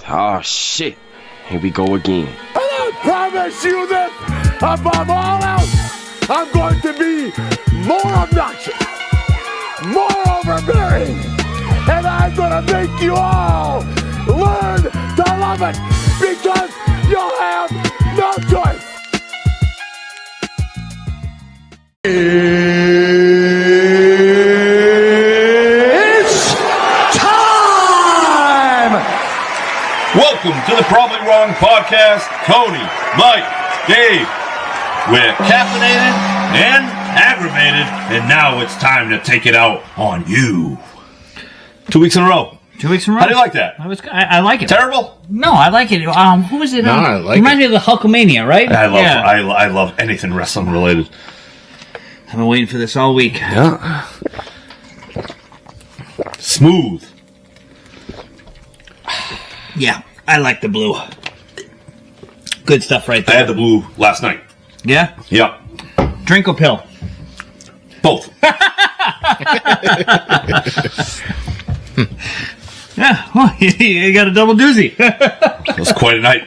Oh, shit. Here we go again. And I promise you this, above all else, I'm going to be more obnoxious, more overbearing, and I'm going to make you all learn to love it because you'll have no choice. It's time! Welcome to the Probably Wrong Podcast. Cody, Mike, Dave. We're caffeinated and aggravated, and now it's time to take it out on you. 2 weeks in a row. 2 weeks in a row. How do you like that? I like it. Terrible? No, I like it. Who was it? No, I like reminds me of the Hulkamania, right? I love anything wrestling related. I've been waiting for this all week. Yeah. Smooth. Yeah, I like the blue. Good stuff right I there. had the blue last night. Yeah? Yeah. Drink or pill? Both. Yeah, well, you got a double doozy. It was quite a night.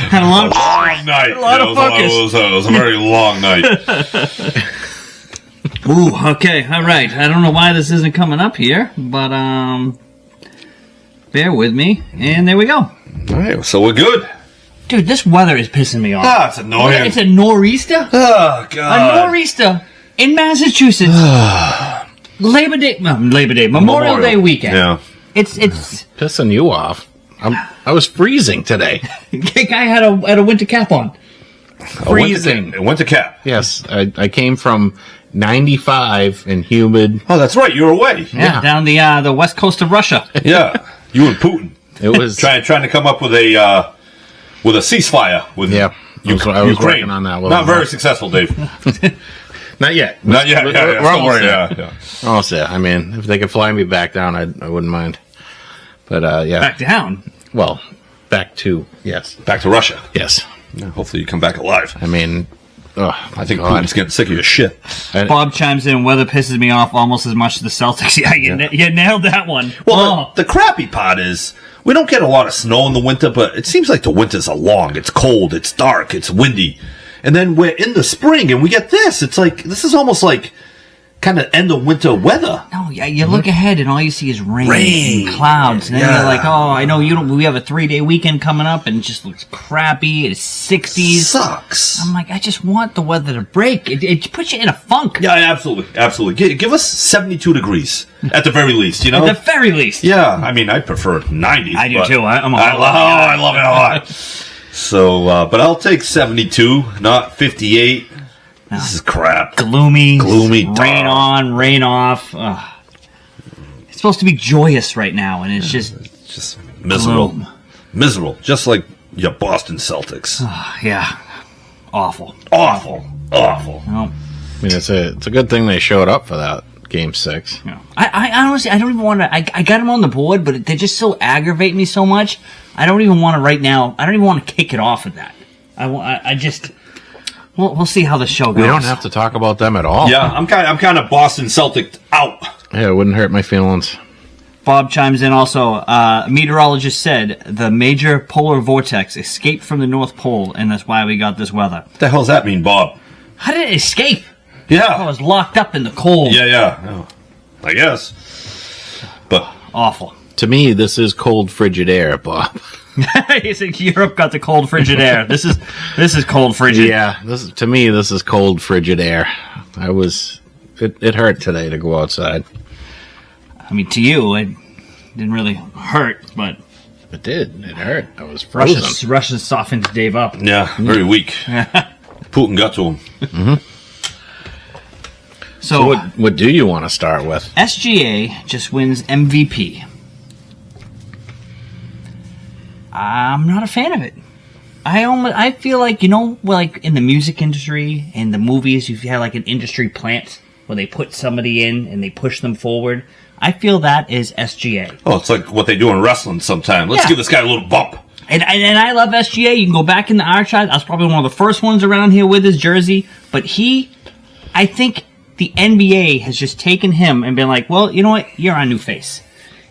Had a lot of night. A lot of focus. It was a very long night. Ooh, okay, all right. I don't know why this isn't coming up here, but bear with me, and there we go. All right, so we're good. Dude, this weather is pissing me off. Ah, it's annoying. It's a nor'easter. Oh, God. A nor'easter in Massachusetts. Memorial Day weekend. Yeah. It's Pissing you off. I was freezing today. guy had a winter cap on. Freezing. It went to cap. Yes, I came from 95 and humid. Oh, that's right. You were away. Yeah, down the west coast of Russia. Yeah. You and Putin. It was trying to come up with a ceasefire with I was Ukraine. working on that. Not very successful, Dave. Not yet. Not yet. We're almost there. Yeah. Almost there. I mean, if they could fly me back down, I wouldn't mind. But yeah. Back down. Well, back to Back to Russia. yes. Yeah, hopefully you come back alive. I mean, I think Putin's getting sick of your shit. Bob chimes in, weather pisses me off almost as much as the Celtics. Yeah, you nailed that one. Well, the crappy part is we don't get a lot of snow in the winter, but it seems like the winters are long. It's cold, it's dark, it's windy. And then we're in the spring and we get this. It's like, this is almost like kind of end of winter weather. No, yeah, you look ahead and all you see is rain and clouds. And then you're like, oh, I know we have a 3-day weekend coming up and it just looks crappy. It's 60s. Sucks. I'm like, I just want the weather to break. It puts you in a funk. Yeah, absolutely. Give us 72 degrees at the very least, you know? At the very least. Yeah, I mean, I prefer 90. I do too. I love it a lot. So, but I'll take 72, not 58. No. This is crap. Gloomy, rain dark. On, rain off. Ugh. It's supposed to be joyous right now, and it's just miserable. Gloom. Miserable, just like your Boston Celtics. Yeah, awful. Well, I mean, it's a good thing they showed up for that Game 6. Yeah. I honestly, I don't even want to. I got them on the board, but they just so aggravate me so much. I don't even want to right now. I don't even want to kick it off with that. I just. We'll see how the show goes. We don't have to talk about them at all. yeah, I'm kind of Boston Celtic out. Yeah, it wouldn't hurt my feelings. Bob chimes in also. A meteorologist said the major polar vortex escaped from the North Pole, and that's why we got this weather. What the hell does that mean, Bob? How did it escape? Yeah. I was locked up in the cold. Yeah. I guess. But Awful. To me, this is cold, frigid air, Bob. You think Europe got the cold, frigid air? This is cold, frigid. Yeah, to me, this is cold, frigid air. It hurt today to go outside. I mean, to you, it didn't really hurt, but it did. It hurt. I was frozen. Russia softened Dave up. yeah, very weak. Putin got to him. Mm-hmm. So what do you want to start with? SGA just wins MVP. I'm not a fan of it. I feel like, like in the music industry and the movies, you've had like an industry plant where they put somebody in and they push them forward. I feel that is SGA. Oh, it's like what they do in wrestling sometimes. Let's give this guy a little bump. And I love SGA. You can go back in the archives. I was probably one of the first ones around here with his jersey. But I think the NBA has just taken him and been like, well, you know what? You're our new face.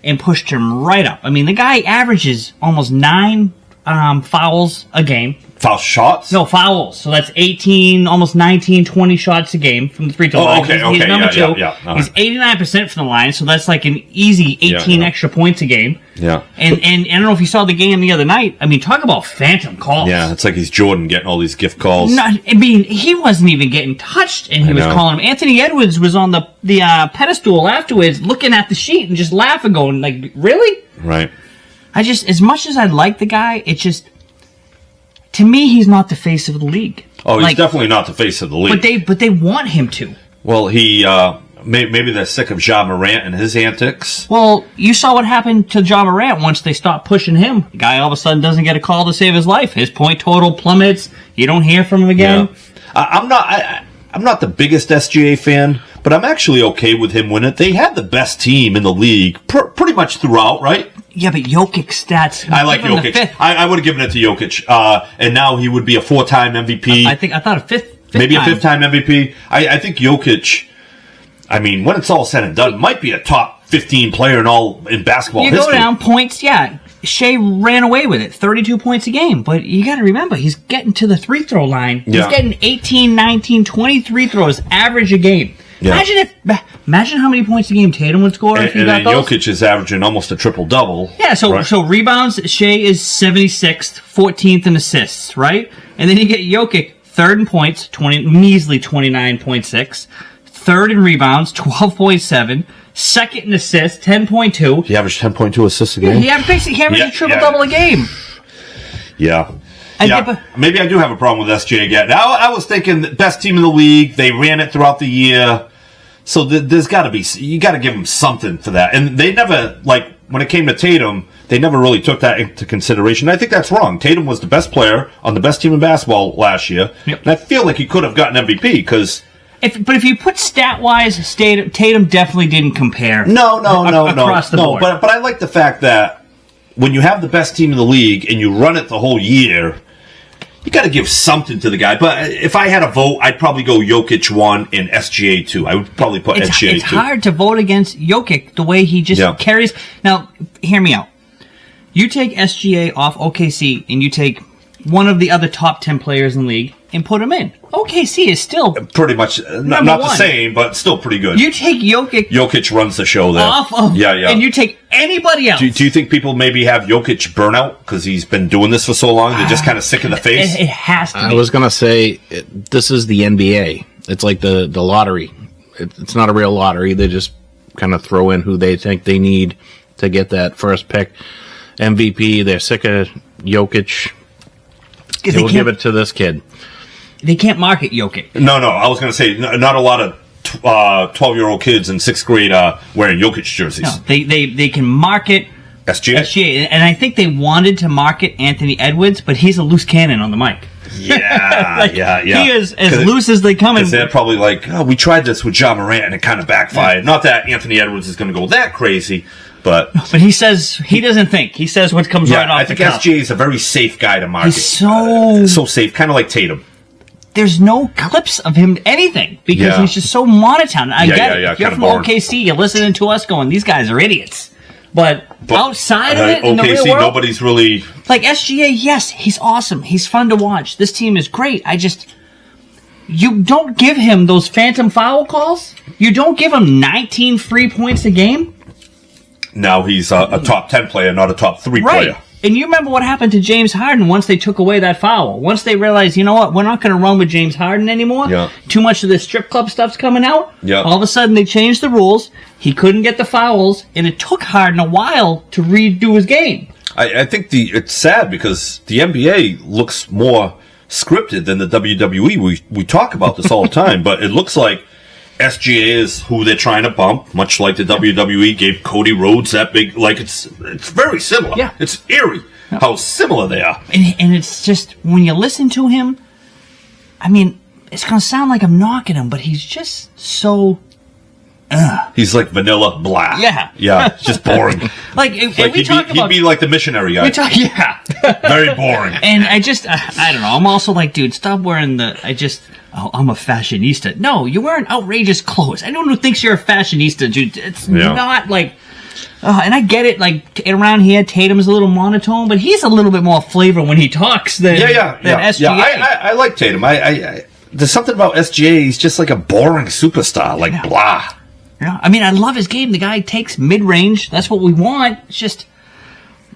and pushed him right up. I mean, the guy averages almost 9 fouls a game. Foul shots? No, fouls. So that's 18, almost 19, 20 shots a game from the free throw line. Okay, He's number 2. Uh-huh. He's 89% from the line, so that's like an easy 18 extra points a game. Yeah. And I don't know if you saw the game the other night. I mean, talk about phantom calls. Yeah, it's like he's Jordon getting all these gift calls. I mean, he wasn't even getting touched, and he was calling him. Anthony Edwards was on the pedestal afterwards, looking at the sheet and just laughing, going like, "Really?" Right. I just, as much as I like the guy, it just, to me, he's not the face of the league. Oh, he's definitely not the face of the league. But they want him to. Well, he maybe they're sick of Jaun Morant and his antics. Well, you saw what happened to Jaun Morant once they stopped pushing him. The guy all of a sudden doesn't get a call to save his life. His point total plummets. You don't hear from him again. Yeah. I'm not the biggest SGA fan, but I'm actually okay with him winning it. They had the best team in the league pretty much throughout, right? Yeah, but Jokic stats. I like Jokic. I would have given it to Jokic, and now he would be a 4-time MVP. I thought a fifth maybe time. a 5th-time MVP. I think Jokic, I mean, when it's all said and done, might be a top 15 player in basketball history. You go down points, yeah. Shea ran away with it, 32 points a game. But you got to remember, he's getting to the free throw line. Yeah. He's getting 18, 19, 20 free throws average a game. Yeah. Imagine how many points a game Tatum would score if he got those. Jokic is averaging almost a triple-double. Yeah, so rebounds, Shea is 76th, 14th in assists, right? And then you get Jokic, 3rd in points, measly 29.6. 3rd in rebounds, 12.7. 2nd in assists, 10.2. He averaged 10.2 assists a game? He averaged a triple-double a game. Yeah. Maybe I do have a problem with SGA again. Now, I was thinking the best team in the league. They ran it throughout the year. So there's got to be, you got to give them something for that. And they never, like, when it came to Tatum, they never really took that into consideration. I think that's wrong. Tatum was the best player on the best team in basketball last year. Yep. And I feel like he could have gotten MVP because... But if you put stat-wise, Tatum definitely didn't compare. No. Across the board. But I like the fact that when you have the best team in the league and you run it the whole year, you got to give something to the guy. But if I had a vote, I'd probably go Jokic 1 and SGA 2. I would probably put SGA 2. It's hard to vote against Jokic the way he just carries. Now, hear me out. You take SGA off OKC and you take one of the other top 10 players in the league and put him in. OKC is still pretty much not the same, but still pretty good. You take Jokic. Jokic runs the show there. Off of, and you take anybody else. Do you think people maybe have Jokic burnout because he's been doing this for so long? They're just kind of sick in the face? It has to be. I was going to say, this is the NBA. It's like the lottery. It's not a real lottery. They just kind of throw in who they think they need to get that first pick. MVP, they're sick of Jokic. They will give it to this kid. They can't market Jokic. No. I was going to say, not a lot of 12-year-old kids in 6th grade wearing Jokic jerseys. No, they can market SGA. And I think they wanted to market Anthony Edwards, but he's a loose cannon on the mic. Yeah, yeah. He is as loose as they come. Because they're probably like, we tried this with Jaun Morant and it kind of backfired. Yeah. Not that Anthony Edwards is going to go that crazy, but he says he doesn't think. He says what comes right off the cuff. I think SGA is a very safe guy to market. He's so safe, kind of like Tatum. There's no clips of him anything because he's just so monotone. I get it. If you're from OKC, you're listening to us going, these guys are idiots. But outside of it, in the real world, nobody's really... Like SGA, yes, he's awesome. He's fun to watch. This team is great. You don't give him those phantom foul calls. You don't give him 19 free points a game. Now he's a top 10 player, not a top 3 player. And you remember what happened to James Harden once they took away that foul. Once they realized, you know what, we're not going to run with James Harden anymore. Yeah. Too much of this strip club stuff's coming out. Yeah. All of a sudden they changed the rules. He couldn't get the fouls, and it took Harden a while to redo his game. I think it's sad because the NBA looks more scripted than the WWE. We talk about this all the time, but it looks like SGA is who they're trying to bump, much like the WWE gave Cody Rhodes that big. Like it's very similar. Yeah. It's eerie how similar they are. And it's just when you listen to him, I mean, it's gonna sound like I'm knocking him, but he's just so. He's like vanilla blah. Yeah, just boring. He'd be like the missionary guy. Very boring. And I don't know. I'm also like, dude, stop wearing I'm a fashionista. No, you're wearing outrageous clothes. Anyone who thinks you're a fashionista, dude, it's not like... And I get it, like, around here, Tatum's a little monotone, but he's a little bit more flavor when he talks than SGA. Yeah, I like Tatum. I there's something about SGA, he's just like a boring superstar, like, blah. Yeah, I mean, I love his game. The guy takes mid-range. That's what we want. It's just,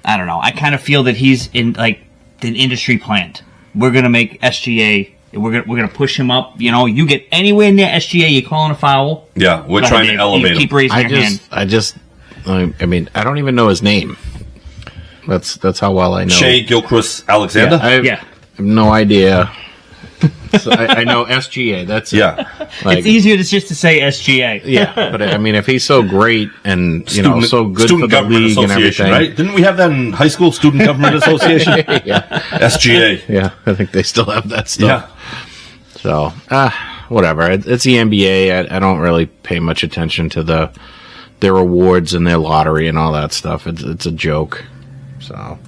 I don't know. I kind of feel that he's in, like, an industry plant. We're going to make SGA... We're gonna push him up. You know, you get anywhere near SGA, you're calling a foul. Yeah, we're trying to elevate him. Keep raising your hand. I mean, I don't even know his name. That's how well I know. Shea Gilchrist-Alexander? I have no idea. So I know SGA. That's it. Yeah. It's easier just to say SGA. Yeah, but I mean, if he's so great and so good for the league and everything, right? Didn't we have that in high school? Student Government Association. Yeah, SGA. Yeah, I think they still have that stuff. Yeah. So, whatever. It's the NBA. I don't really pay much attention to their awards and their lottery and all that stuff. It's a joke. So.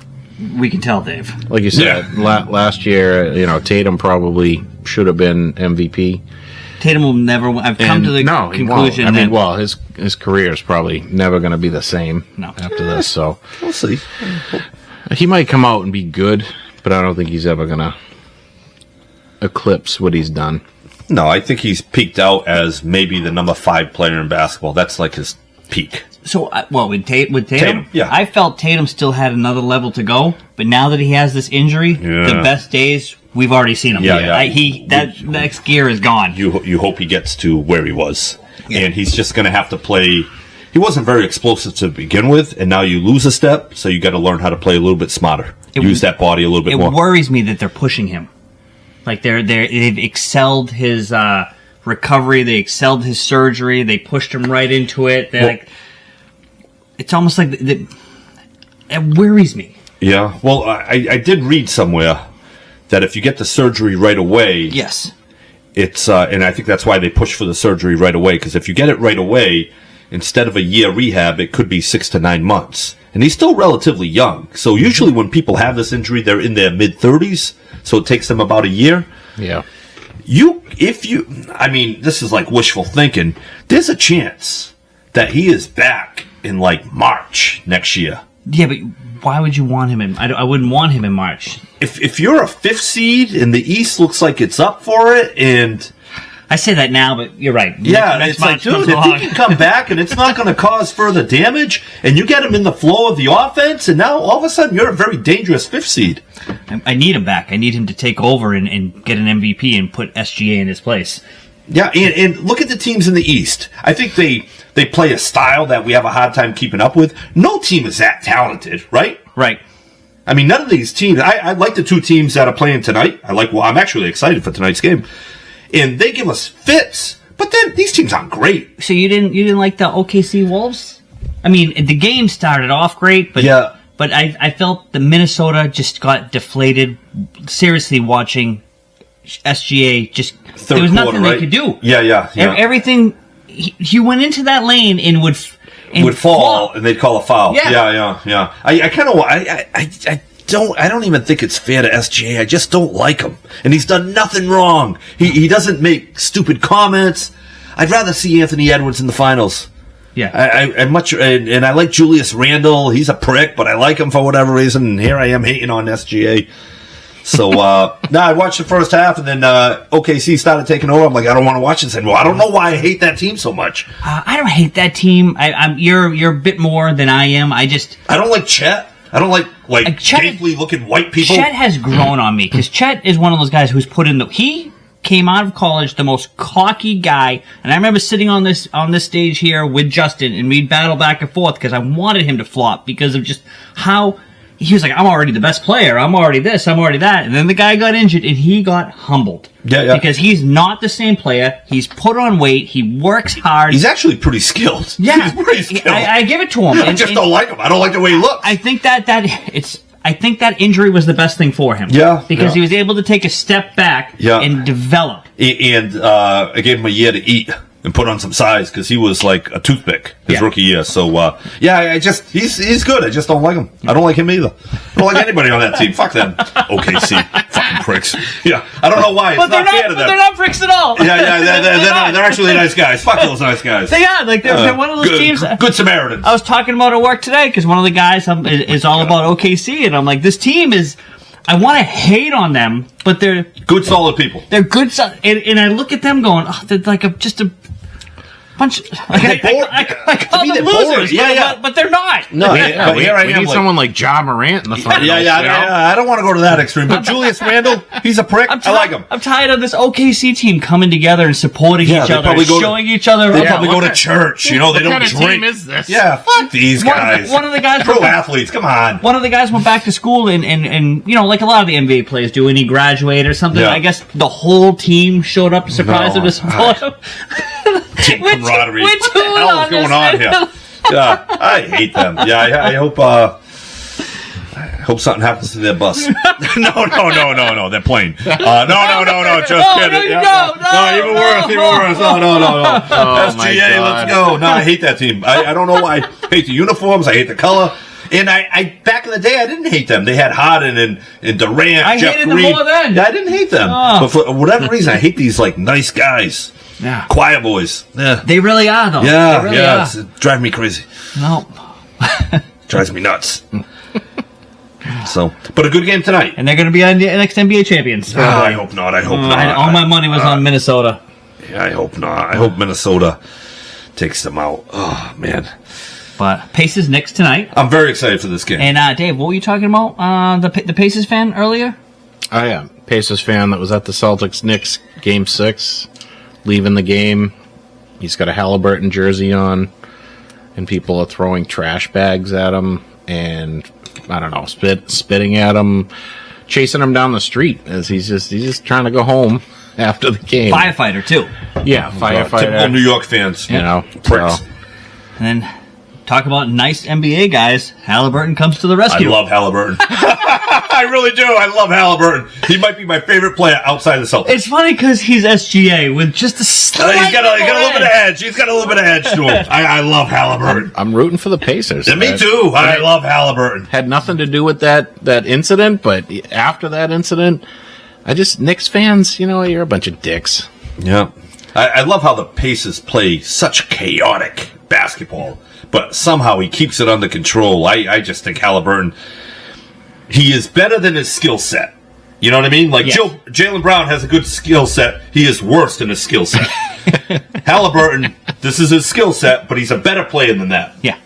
We can tell, Dave. Like you said, last year, Tatum probably should have been MVP. Tatum will never. I've come to the conclusion. I mean, well, his career is probably never going to be the same after this. So we'll see. He might come out and be good, but I don't think he's ever going to eclipse what he's done. No, I think he's peaked out as maybe the number 5 player in basketball. That's like his peak. So, with Tatum, yeah. I felt Tatum still had another level to go, but now that he has this injury, the best days, we've already seen him. That next gear is gone. You hope he gets to where he was. Yeah. And he's just going to have to play. He wasn't very explosive to begin with, and now you lose a step, so you got to learn how to play a little bit smarter. Use that body a little bit more. It worries me that they're pushing him. Like, they've excelled his recovery, they excelled his surgery, they pushed him right into it. It's almost like it worries me. Yeah. Well, I did read somewhere that if you get the surgery right away, yes, it's and I think that's why they push for the surgery right away, because if you get it right away, instead of a year rehab, it could be 6 to 9 months. And he's still relatively young, so usually when people have this injury, they're in their mid-30s, so it takes them about a year. Yeah. I mean, this is like wishful thinking. There's a chance that he is back in like March next year. Yeah, but why would you want him in? I wouldn't want him in March. If you're a 5th seed and the East looks like it's up for it, and I say that now, but you're right. Yeah, it's like, dude, if he can come back and it's not going to cause further damage, and you get him in the flow of the offense, and now all of a sudden you're a very dangerous 5th seed. I need him back. I need him to take over and get an MVP and put SGA in his place. Yeah, and look at the teams in the East. I think they play a style that we have a hard time keeping up with. No team is that talented, right? Right. I mean, none of these teams. I like the 2 teams that are playing tonight. I'm actually excited for tonight's game. And they give us fits, but then these teams aren't great. So you didn't like the OKC Wolves? I mean, the game started off great, but but I felt the Minnesota just got deflated. Seriously, watching SGA there was nothing they could do. Yeah. Everything he went into that lane and would fall, and they'd call a foul. Yeah. I don't even think it's fair to SGA. I just don't like him. And he's done nothing wrong. He doesn't make stupid comments. I'd rather see Anthony Edwards in the finals. Yeah. And I like Julius Randle. He's a prick, but I like him for whatever reason. And here I am hating on SGA. So, I watched the first half, and then OKC started taking over. I'm like, I don't want to watch this anymore. I don't know why I hate that team so much. I don't hate that team. You're a bit more than I am. I don't like Chet. I don't like gapely looking white people. Chet has grown on me, because Chet is one of those guys who's put in he came out of college the most cocky guy, and I remember sitting on this stage here with Justin, and we'd battle back and forth because I wanted him to flop because of just how he was like, I'm already the best player, I'm already this, I'm already that, and then the guy got injured and he got humbled. Yeah. Because he's not the same player. He's put on weight. He works hard. He's actually pretty skilled. Yeah, he's pretty skilled. I give it to him. I just don't like him. I don't like the way he looks. I think I think that injury was the best thing for him. Yeah. Because he was able to take a step back and develop. And I gave him a year to eat. and put on some size because he was like a toothpick his rookie year. So, he's good. I just don't like him. I don't like him either. I don't like anybody on that team. Fuck them. OKC. Fucking pricks. Yeah. I don't know why. It's not fair to them. But they're not pricks at all. They're actually nice guys. Fuck those nice guys. They are. Like, they're one of those teams. Good Samaritans. I was talking about at work today because one of the guys is all about OKC, and I'm like, this team is... I want to hate on them, but they're... Good, solid people. They're good, and I look at them going, they're like just a bunch... I call them losers, but they're not. No, we need someone like Jaun Morant in the finals. I don't want to go to that extreme, but Julius Randle, he's a prick. I like him. I'm tired of this OKC team coming together and supporting each other and showing each other... They probably go to church. They don't drink. What kind of team is this? Yeah, fuck these guys. One of the guys... Pro athletes, come on. One of the guys went back to school and like a lot of the NBA players do, and he graduated or something. I guess the whole team showed up to surprise him to support him. Team camaraderie. What the hell is going on here? Yeah, I hate them. Yeah, I hope something happens to their bus. No, they're playing. No, just kidding. No, even worse. No. SGA, let's go. No, I hate that team. I don't know why. I hate the uniforms. I hate the color. And I back in the day, I didn't hate them. They had Harden and Durant, Jeff Green. Them more then. I didn't hate them. But for whatever reason, I hate these like nice guys. Yeah. Choir boys. Yeah. They really are, though. Yeah, It drives me crazy. No. Drives me nuts. So, but a good game tonight. And they're going to be the next NBA champions. I hope not. All my money was on Minnesota. Yeah, I hope not. I hope Minnesota takes them out. Oh, man. But Pacers Knicks tonight. I'm very excited for this game. And Dave, what were you talking about? The Pacers fan earlier? Oh, yeah. Pacers fan that was at the Celtics-Knicks Game 6, leaving the game. He's got a Haliburton jersey on, and people are throwing trash bags at him, and, I don't know, spitting at him, chasing him down the street as he's just trying to go home after the game. Firefighter, too. Yeah, firefighter. Typical New York fans. You know, pricks. So. And then... Talk about nice NBA guys. Haliburton comes to the rescue. I love Haliburton. I really do. I love Haliburton. He might be my favorite player outside of the Celtics. It's funny because he's SGA with just a slight he's got a little bit of edge. He's got a little bit of edge to him. I love Haliburton. I'm rooting for the Pacers. Yeah, me too. I love Haliburton. Had nothing to do with that incident, but after that incident, Knicks fans, you're a bunch of dicks. Yeah. I love how the Pacers play such chaotic basketball. But somehow he keeps it under control. I just think Haliburton, he is better than his skill set. You know what I mean? Like Jaylen Brown has a good skill set. He is worse than his skill set. Haliburton, this is his skill set, but he's a better player than that. Yeah.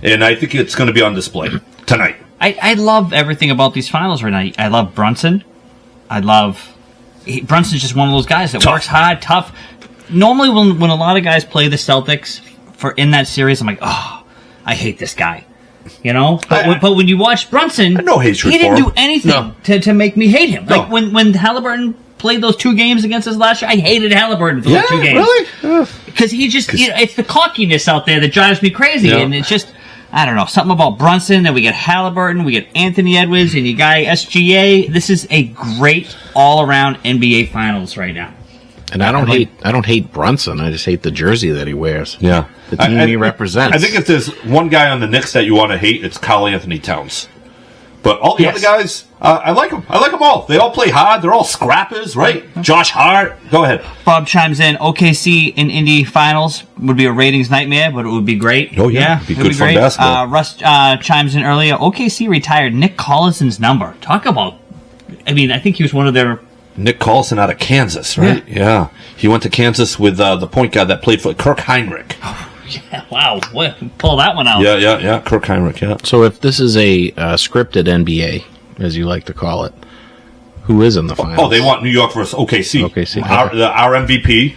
And I think it's going to be on display tonight. I love everything about these finals right now. I love Brunson. Brunson's just one of those guys that works hard, tough. Normally when a lot of guys play the Celtics in that series, I'm like, oh, I hate this guy, But when you watch Brunson, no hatred he didn't for him. do anything to make me hate him. Like when Haliburton played those 2 games against us last year, I hated Haliburton for those 2 games. Really? Because he just, it's the cockiness out there that drives me crazy, and it's just, I don't know, something about Brunson. Then we get Haliburton, we get Anthony Edwards, and you got SGA. This is a great all-around NBA Finals right now. And I don't hate Brunson. I just hate the jersey that he wears. Yeah. The team he represents. I think if there's one guy on the Knicks that you want to hate, it's Karl Anthony Towns. But all the other guys, I like them. I like them all. They all play hard. They're all scrappers, right? Josh Hart. Go ahead. Bob chimes in. OKC in Indy Finals would be a ratings nightmare, but it would be great. Oh, yeah. It'd be good fun basketball. Russ chimes in earlier. OKC retired Nick Collison's number. Talk about, I think he was one of their... Nick Collison out of Kansas, right? Yeah. He went to Kansas with the point guard that played for Kirk Heinrich. Yeah, wow. Pull that one out. Yeah. Kirk Heinrich, yeah. So if this is a scripted NBA, as you like to call it, who is in the finals? Oh, they want New York versus OKC. OKC. Our MVP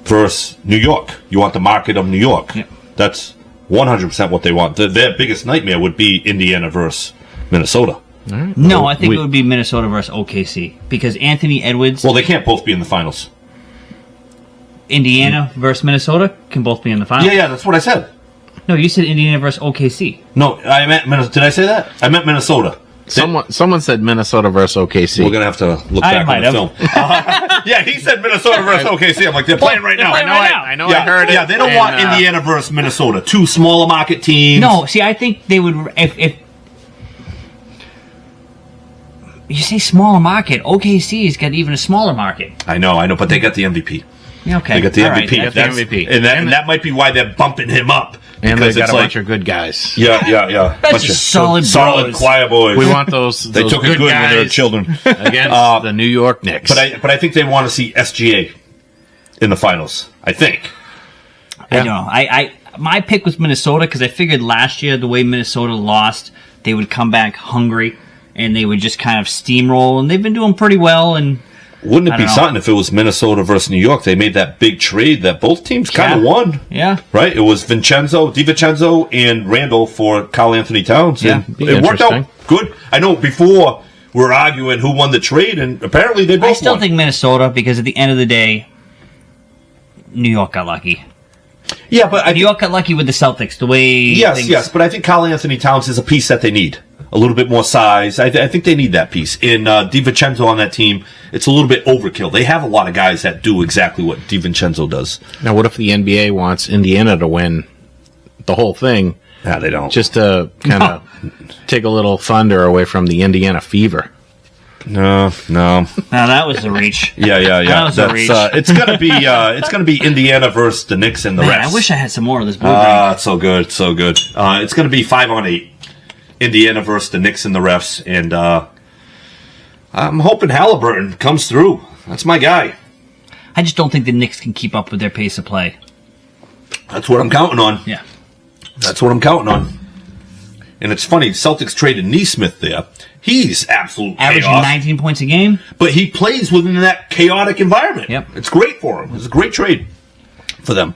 versus New York. You want the market of New York. Yeah. That's 100% what they want. Their biggest nightmare would be Indiana versus Minnesota. Right. No, I think it would be Minnesota versus OKC because Anthony Edwards. Well, they can't both be in the finals. Indiana versus Minnesota can both be in the finals. Yeah, that's what I said. No, you said Indiana versus OKC. No, I meant Minnesota. Did I say that? I meant Minnesota. Someone said Minnesota versus OKC. We're gonna have to look back on the film. Yeah, he said Minnesota versus OKC. I'm like, they're playing right now. I know. I heard it. Yeah, they don't want Indiana versus Minnesota. Two smaller market teams. No, see, I think they would if you say smaller market, OKC's got even a smaller market. I know, but they got the MVP. Okay, They got the all MVP. right, They got the MVP. And that might be why they're bumping him up. And they Because got it's a like, bunch of good guys. yeah. That's Bunch of just solid bros. quiet boys. We want those. They those took good it good guys when they were children. against the New York Knicks. But I think they want to see SGA in the finals. I think. I don't know. I my pick was Minnesota because I figured last year the way Minnesota lost, they would come back hungry and they would just kind of steamroll, and they've been doing pretty well. And Wouldn't it I be don't know. something if it was Minnesota versus New York? They made that big trade that both teams kind of won. Yeah. Right? It was DiVincenzo and Randall for Karl Anthony Towns. Yeah. And it worked out good. I know before we were arguing who won the trade, and apparently they both I still won. think Minnesota because at the end of the day, New York got lucky. Yeah, but New York got lucky with the Celtics. The way Yes, but I think Karl Anthony Towns is a piece that they need. A little bit more size. I think they need that piece. In DiVincenzo on that team, it's a little bit overkill. They have a lot of guys that do exactly what DiVincenzo does. Now, what if the NBA wants Indiana to win the whole thing? Nah, they don't. Just to kind of take a little thunder away from the Indiana fever. No. Now that was a reach. Yeah. That was a reach. It's gonna be Indiana versus the Knicks and the Man, rest. I wish I had some more of this blue drink. It's so good. It's gonna be 5-on-8. Indiana versus the Knicks and the refs, and I'm hoping Haliburton comes through. That's my guy. I just don't think the Knicks can keep up with their pace of play. That's what I'm counting on. Yeah. That's what I'm counting on. And it's funny, Celtics traded Neesmith there. He's absolute Averaging chaos, 19 points a game. but he plays within that chaotic environment. Yep. It's great for him. It's a great trade for them.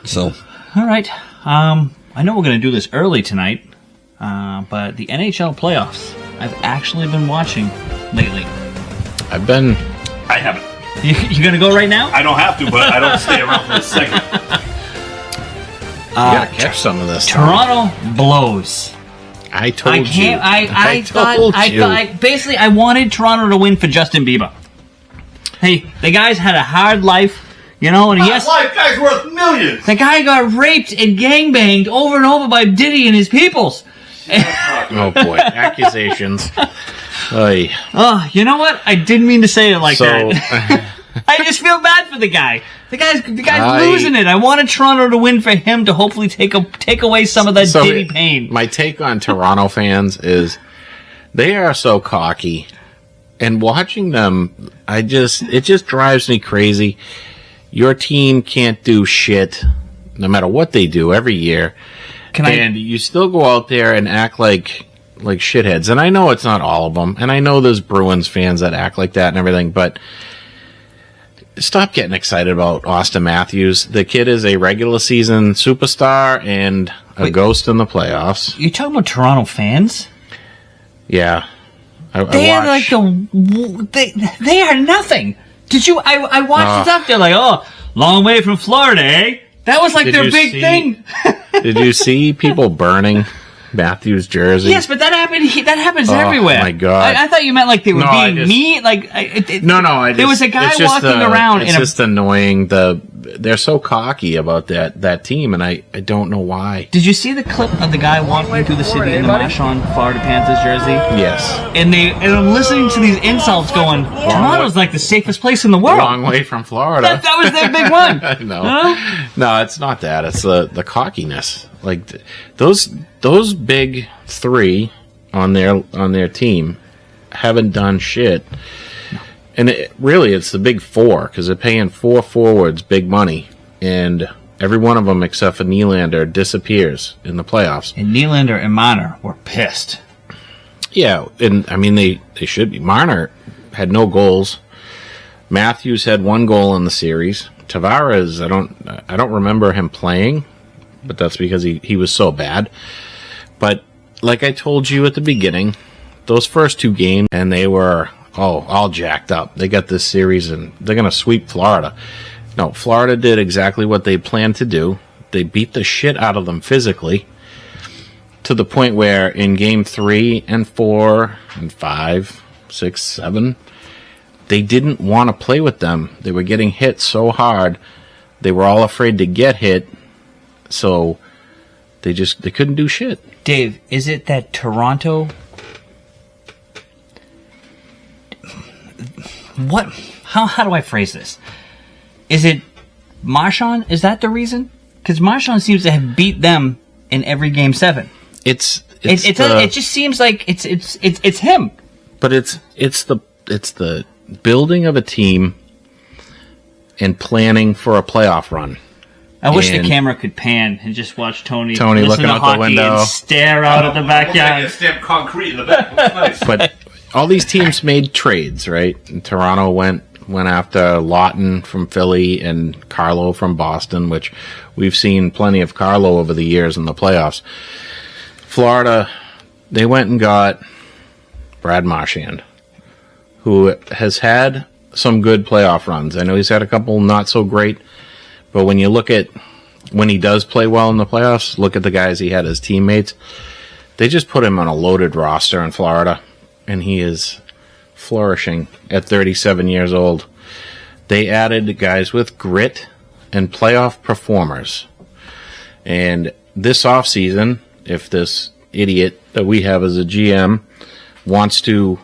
So, All right. I know we're going to do this early tonight, but the NHL playoffs, I've actually been watching lately. I haven't. You going to go right now? I don't have to, but I don't stay around for a second. You gotta catch some of this. Toronto blows. I told I can't. you. Basically, I wanted Toronto to win for Justin Bieber. Hey, the guy's had a hard life, and yes, Life guy's worth millions. the guy got raped and gangbanged over and over by Diddy and his peoples. Oh boy, accusations. Oy. Oh, you know what? I didn't mean to say it like So, that. I just feel bad for the guy. The guy's I- losing it. I wanted Toronto to win for him to hopefully take away some of that Diddy pain. My take on Toronto fans is they are so cocky, and watching them, it just drives me crazy. Your team can't do shit, no matter what they do every year, and you still go out there and act like shitheads. And I know it's not all of them, and I know there's Bruins fans that act like that and everything, but stop getting excited about Austin Matthews. The kid is a regular season superstar and a ghost in the playoffs. You talking about Toronto fans? Yeah. They are like they are nothing. Did you? I watched stuff. They're like, oh, long way from Florida, eh? That was like their big thing. Did you see people burning Matthews' jersey? Yes, but that happens everywhere. My God. I thought you meant like they were being mean. Like there was a guy walking around. It's just annoying. They're so cocky about that team, and I don't know why. Did you see the clip of the guy walking through the city in the Marshawn Florida Panthers jersey? Yes. And I'm listening to these insults going, Toronto's like the safest place in the world. Long way from Florida. That was their big one. No. Huh? No, it's not that. It's the cockiness. Like those big three on their team haven't done shit. And it's the big four, because they're paying 4 forwards big money, and every one of them except for Nylander disappears in the playoffs. And Nylander and Marner were pissed. Yeah, and I mean they should be. Marner had no goals. Matthews had 1 goal in the series. Tavares, I don't remember him playing, but that's because he was so bad. But like I told you at the beginning, those first 2 games, and they were all jacked up. They got this series, and they're going to sweep Florida. No, Florida did exactly what they planned to do. They beat the shit out of them physically, to the point where in game 3 and 4 and 5, 6, 7, they didn't want to play with them. They were getting hit so hard. They were all afraid to get hit. So they couldn't do shit. Dave, is it that Toronto... What? How do I phrase this? Is it Marchand? Is that the reason? Because Marchand seems to have beat them in every Game 7. It just seems like it's him. But it's the building of a team and planning for a playoff run. I wish the camera could pan and just watch Tony looking out the window and stare out at the backyard. Stamp concrete in the back. Nice. But all these teams made trades, right? And Toronto went after Lawton from Philly and Carlo from Boston, which we've seen plenty of Carlo over the years in the playoffs. Florida, they went and got Brad Marchand, who has had some good playoff runs. I know he's had a couple not so great, but when you look at when he does play well in the playoffs, look at the guys he had as teammates. They just put him on a loaded roster in Florida, and he is flourishing at 37 years old. They added guys with grit and playoff performers. And this offseason, if this idiot that we have as a GM wants to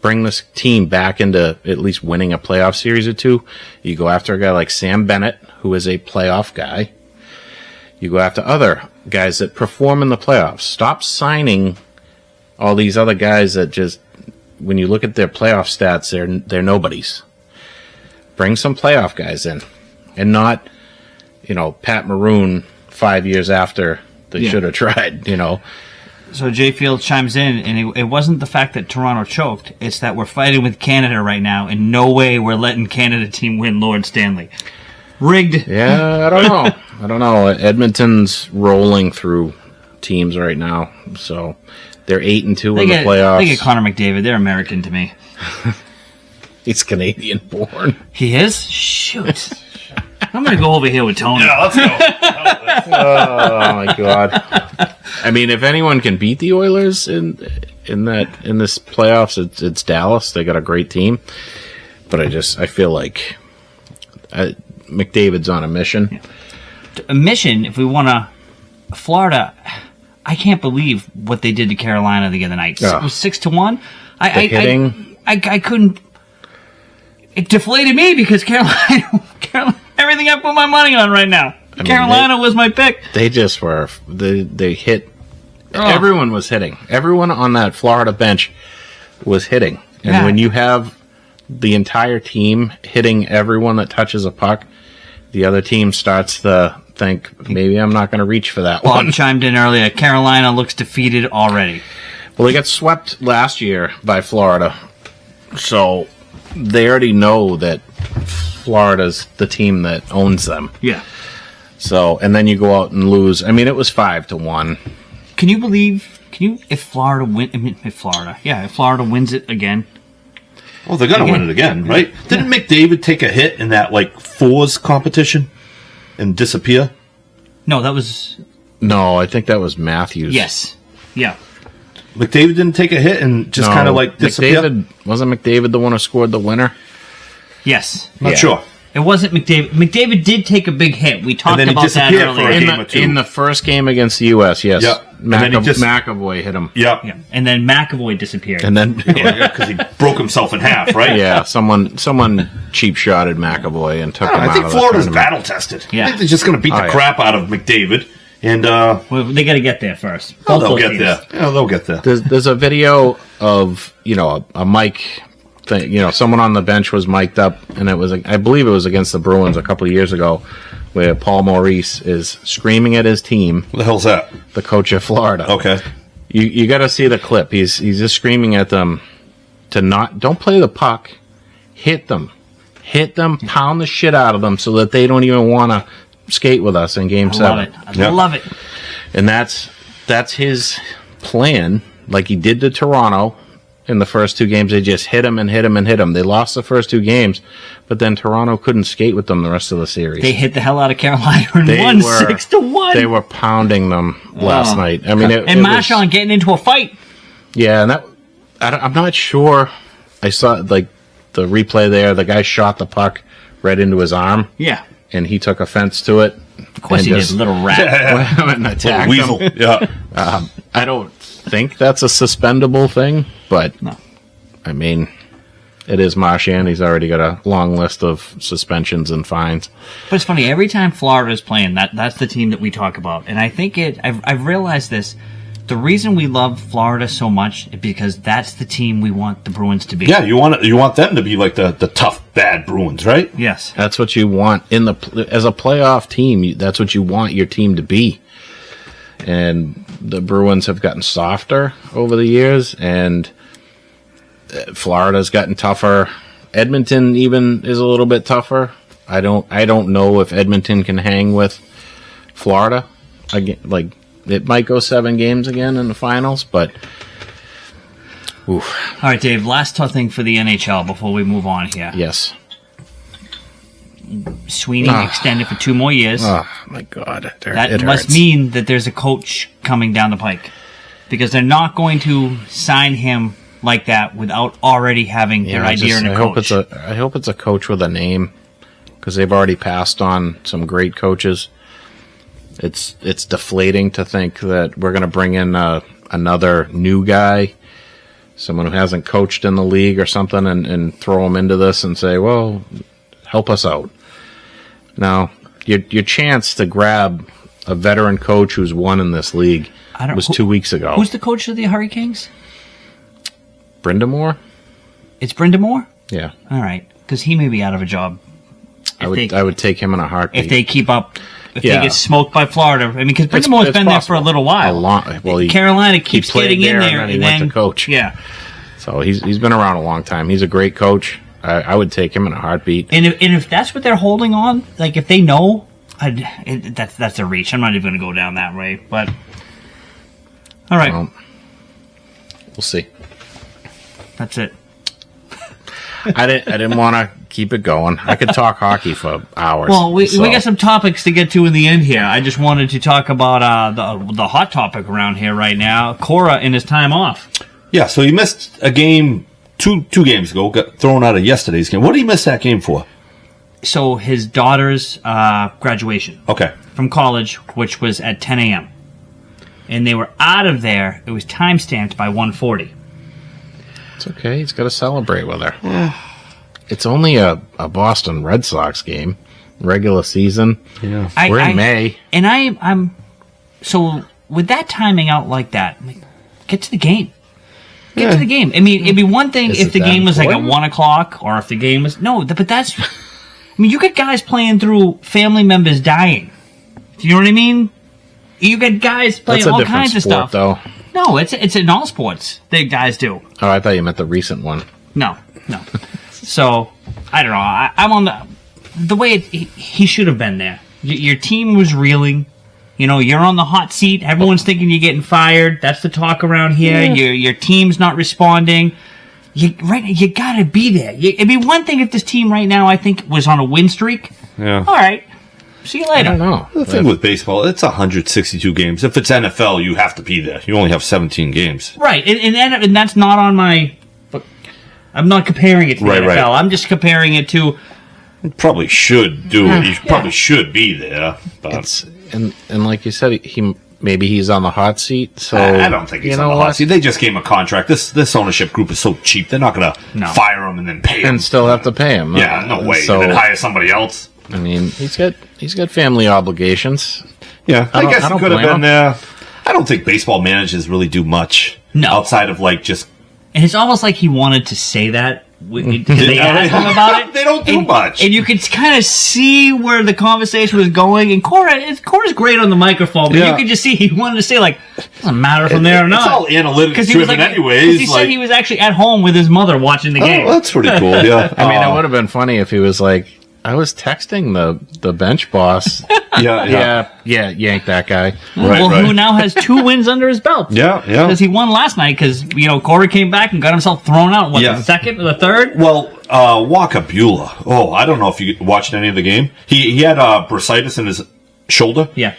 bring this team back into at least winning a playoff series or two, you go after a guy like Sam Bennett, who is a playoff guy. You go after other guys that perform in the playoffs. Stop signing all these other guys that just, when you look at their playoff stats, they're nobodies. Bring some playoff guys in, and not, Pat Maroon 5 years after they should have tried, So Jay Field chimes in, and it wasn't the fact that Toronto choked. It's that we're fighting with Canada right now. In no way we're letting Canada team win Lord Stanley. Rigged. Yeah, I don't know. Edmonton's rolling through teams right now, so they're 8-2 in the playoffs. They get Connor McDavid. They're American to me. He's Canadian-born. He is? Shoot. I'm going to go over here with Tony. Yeah, let's go. Oh, my God. I mean, if anyone can beat the Oilers in this playoffs, it's Dallas. They got a great team. But I feel like McDavid's on a mission. Yeah. A mission, if we want to... Florida, I can't believe what they did to Carolina the other night. It was 6-1. I couldn't... It deflated me because Carolina, everything I put my money on right now. Carolina was my pick. They just were. They hit. Oh. Everyone was hitting. Everyone on that Florida bench was hitting. And when you have the entire team hitting everyone that touches a puck, the other team starts to think, maybe I'm not going to reach for that one. Bob chimed in earlier. Carolina looks defeated already. Well, they got swept last year by Florida. So they already know that Florida's the team that owns them. Yeah. So, and then you go out and lose. I mean, it was 5-1. Can you believe? If Florida if Florida wins it again? Well, they're gonna win it again, right? Didn't McDavid take a hit in that fours competition and disappear? No, that was. No, I think that was Matthews. Yes. Yeah. McDavid didn't take a hit and just kind of disappear? Wasn't McDavid the one who scored the winner? Yes. Not sure. It wasn't McDavid. McDavid did take a big hit. We talked about that earlier. In the first game against the U.S., yes. Yep. McAvoy hit him. Yep. Yeah. And then McAvoy disappeared. And then because he broke himself in half, right? Yeah, someone cheap shotted McAvoy and took him out. I think Florida's battle tested. Yeah. I think they're just going to beat the crap out of McDavid. And well, they got to get there first. They'll get there. Yeah, they'll get there. There's a video of a mic thing. Someone on the bench was mic'd up, and it was I believe it was against the Bruins a couple of years ago, where Paul Maurice is screaming at his team. What the hell's that? The coach of Florida. Okay. You got to see the clip. He's just screaming at them to don't play the puck, hit them, pound the shit out of them so that they don't even want to skate with us in Game 7. I love it. And that's his plan, like he did to Toronto in the first two games. They just hit him and hit him and hit him. They lost the first two games, but then Toronto couldn't skate with them the rest of the series. They hit the hell out of Carolina and won 6-1. They were pounding them last night. I mean, and Marchand getting into a fight. Yeah, and I'm not sure. I saw the replay there, the guy shot the puck right into his arm. Yeah. And he took offense to it. Of course he did, little rat. And attacked Weasel. him. Yeah. I don't think that's a suspendable thing, but No. I mean, it is Marchand. He's already got a long list of suspensions and fines. But it's funny, every time Florida's playing, that's the team that we talk about. And I think I've realized this. The reason we love Florida so much is because that's the team we want the Bruins to be. Yeah, you want them to be like the tough, bad Bruins, right? Yes. That's what you want as a playoff team. That's what you want your team to be. And the Bruins have gotten softer over the years, and Florida's gotten tougher. Edmonton even is a little bit tougher. I don't know if Edmonton can hang with Florida again. Like, it might go 7 games again in the finals, but oof. All right, Dave, last tough thing for the NHL before we move on here. Yes. Sweeny extended for 2 more years. Oh, my God. That must mean that there's a coach coming down the pike, because they're not going to sign him like that without already having their idea in a coach. I hope it's a coach with a name, because they've already passed on some great coaches. It's deflating to think that we're going to bring in another new guy, someone who hasn't coached in the league or something, and throw him into this and say, well, help us out. Now, your chance to grab a veteran coach who's won in this league was 2 weeks ago. Who's the coach of the Hurricanes? Brindamore? It's Brindamore? Yeah. All right, because he may be out of a job. I would take him in a heartbeat. If they keep up, if they get smoked by Florida. I mean, because Brindamore's been there for a little while. Carolina keeps getting in there, and he went to coach. Yeah. So he's been around a long time. He's a great coach. I would take him in a heartbeat. And if that's what they're holding on, like if they know, that's a reach. I'm not even going to go down that way. But all right, we'll see. That's it. I didn't want to keep it going. I could talk hockey for hours. Well, we got some topics to get to in the end here. I just wanted to talk about the hot topic around here right now, Cora and his time off. Yeah, so he missed a game two games ago, got thrown out of yesterday's game. What did he miss that game for? So his daughter's graduation. Okay. From college, which was at 10 a.m. And they were out of there. It was time-stamped by 1:40. It's okay. He's got to celebrate with her. It's only a Boston Red Sox game, regular season. Yeah, we're in May, and I'm so with that timing out like that. I'm like, get to the game. Get to the game. I mean, it'd be one thing if the game was like at 1 o'clock, or if the game was but that's. I mean, you got guys playing through family members dying. Do you know what I mean? You got guys playing all kinds of stuff. Though. No, it's in all sports that guys do. Oh, I thought you meant the recent one. No. So, I don't know. I'm on the way he should have been there. Your team was reeling. You know, you're on the hot seat. Everyone's thinking you're getting fired. That's the talk around here. Yeah. Your team's not responding. You got to be there. It'd be one thing if this team right now, I think, was on a win streak. Yeah. All right. See you later. I don't know. The thing with baseball, it's 162 games. If it's NFL, you have to be there. You only have 17 games. Right, and that's not on my... I'm not comparing it to the NFL. Right. I'm just comparing it to... You probably should do it. You probably should be there. But and like you said, maybe he's on the hot seat. So I don't think he's on the hot seat. They just gave him a contract. This ownership group is so cheap. They're not going to fire him and then pay him. And still have to pay him. Yeah, no way. So, and then hire somebody else. I mean, he's got family obligations. Yeah, I guess he could have been there. I don't think baseball managers really do much outside of like just. And it's almost like he wanted to say that because they asked him about it. They don't do much, and you could kind of see where the conversation was going. And Cora's great on the microphone, but you could just see he wanted to say like, doesn't matter from there or not. It's all analytics driven, anyways. Because he said he was actually at home with his mother watching the game. Oh, that's pretty cool. Yeah, I mean, it would have been funny if he was like, I was texting the bench boss. Yeah, yank that guy. Who now has 2 wins under his belt. Yeah. Because he won last night because, Cora came back and got himself thrown out, the second or the third? Well, Wakabula. Oh, I don't know if you watched any of the game. He had bursitis in his shoulder. Yeah.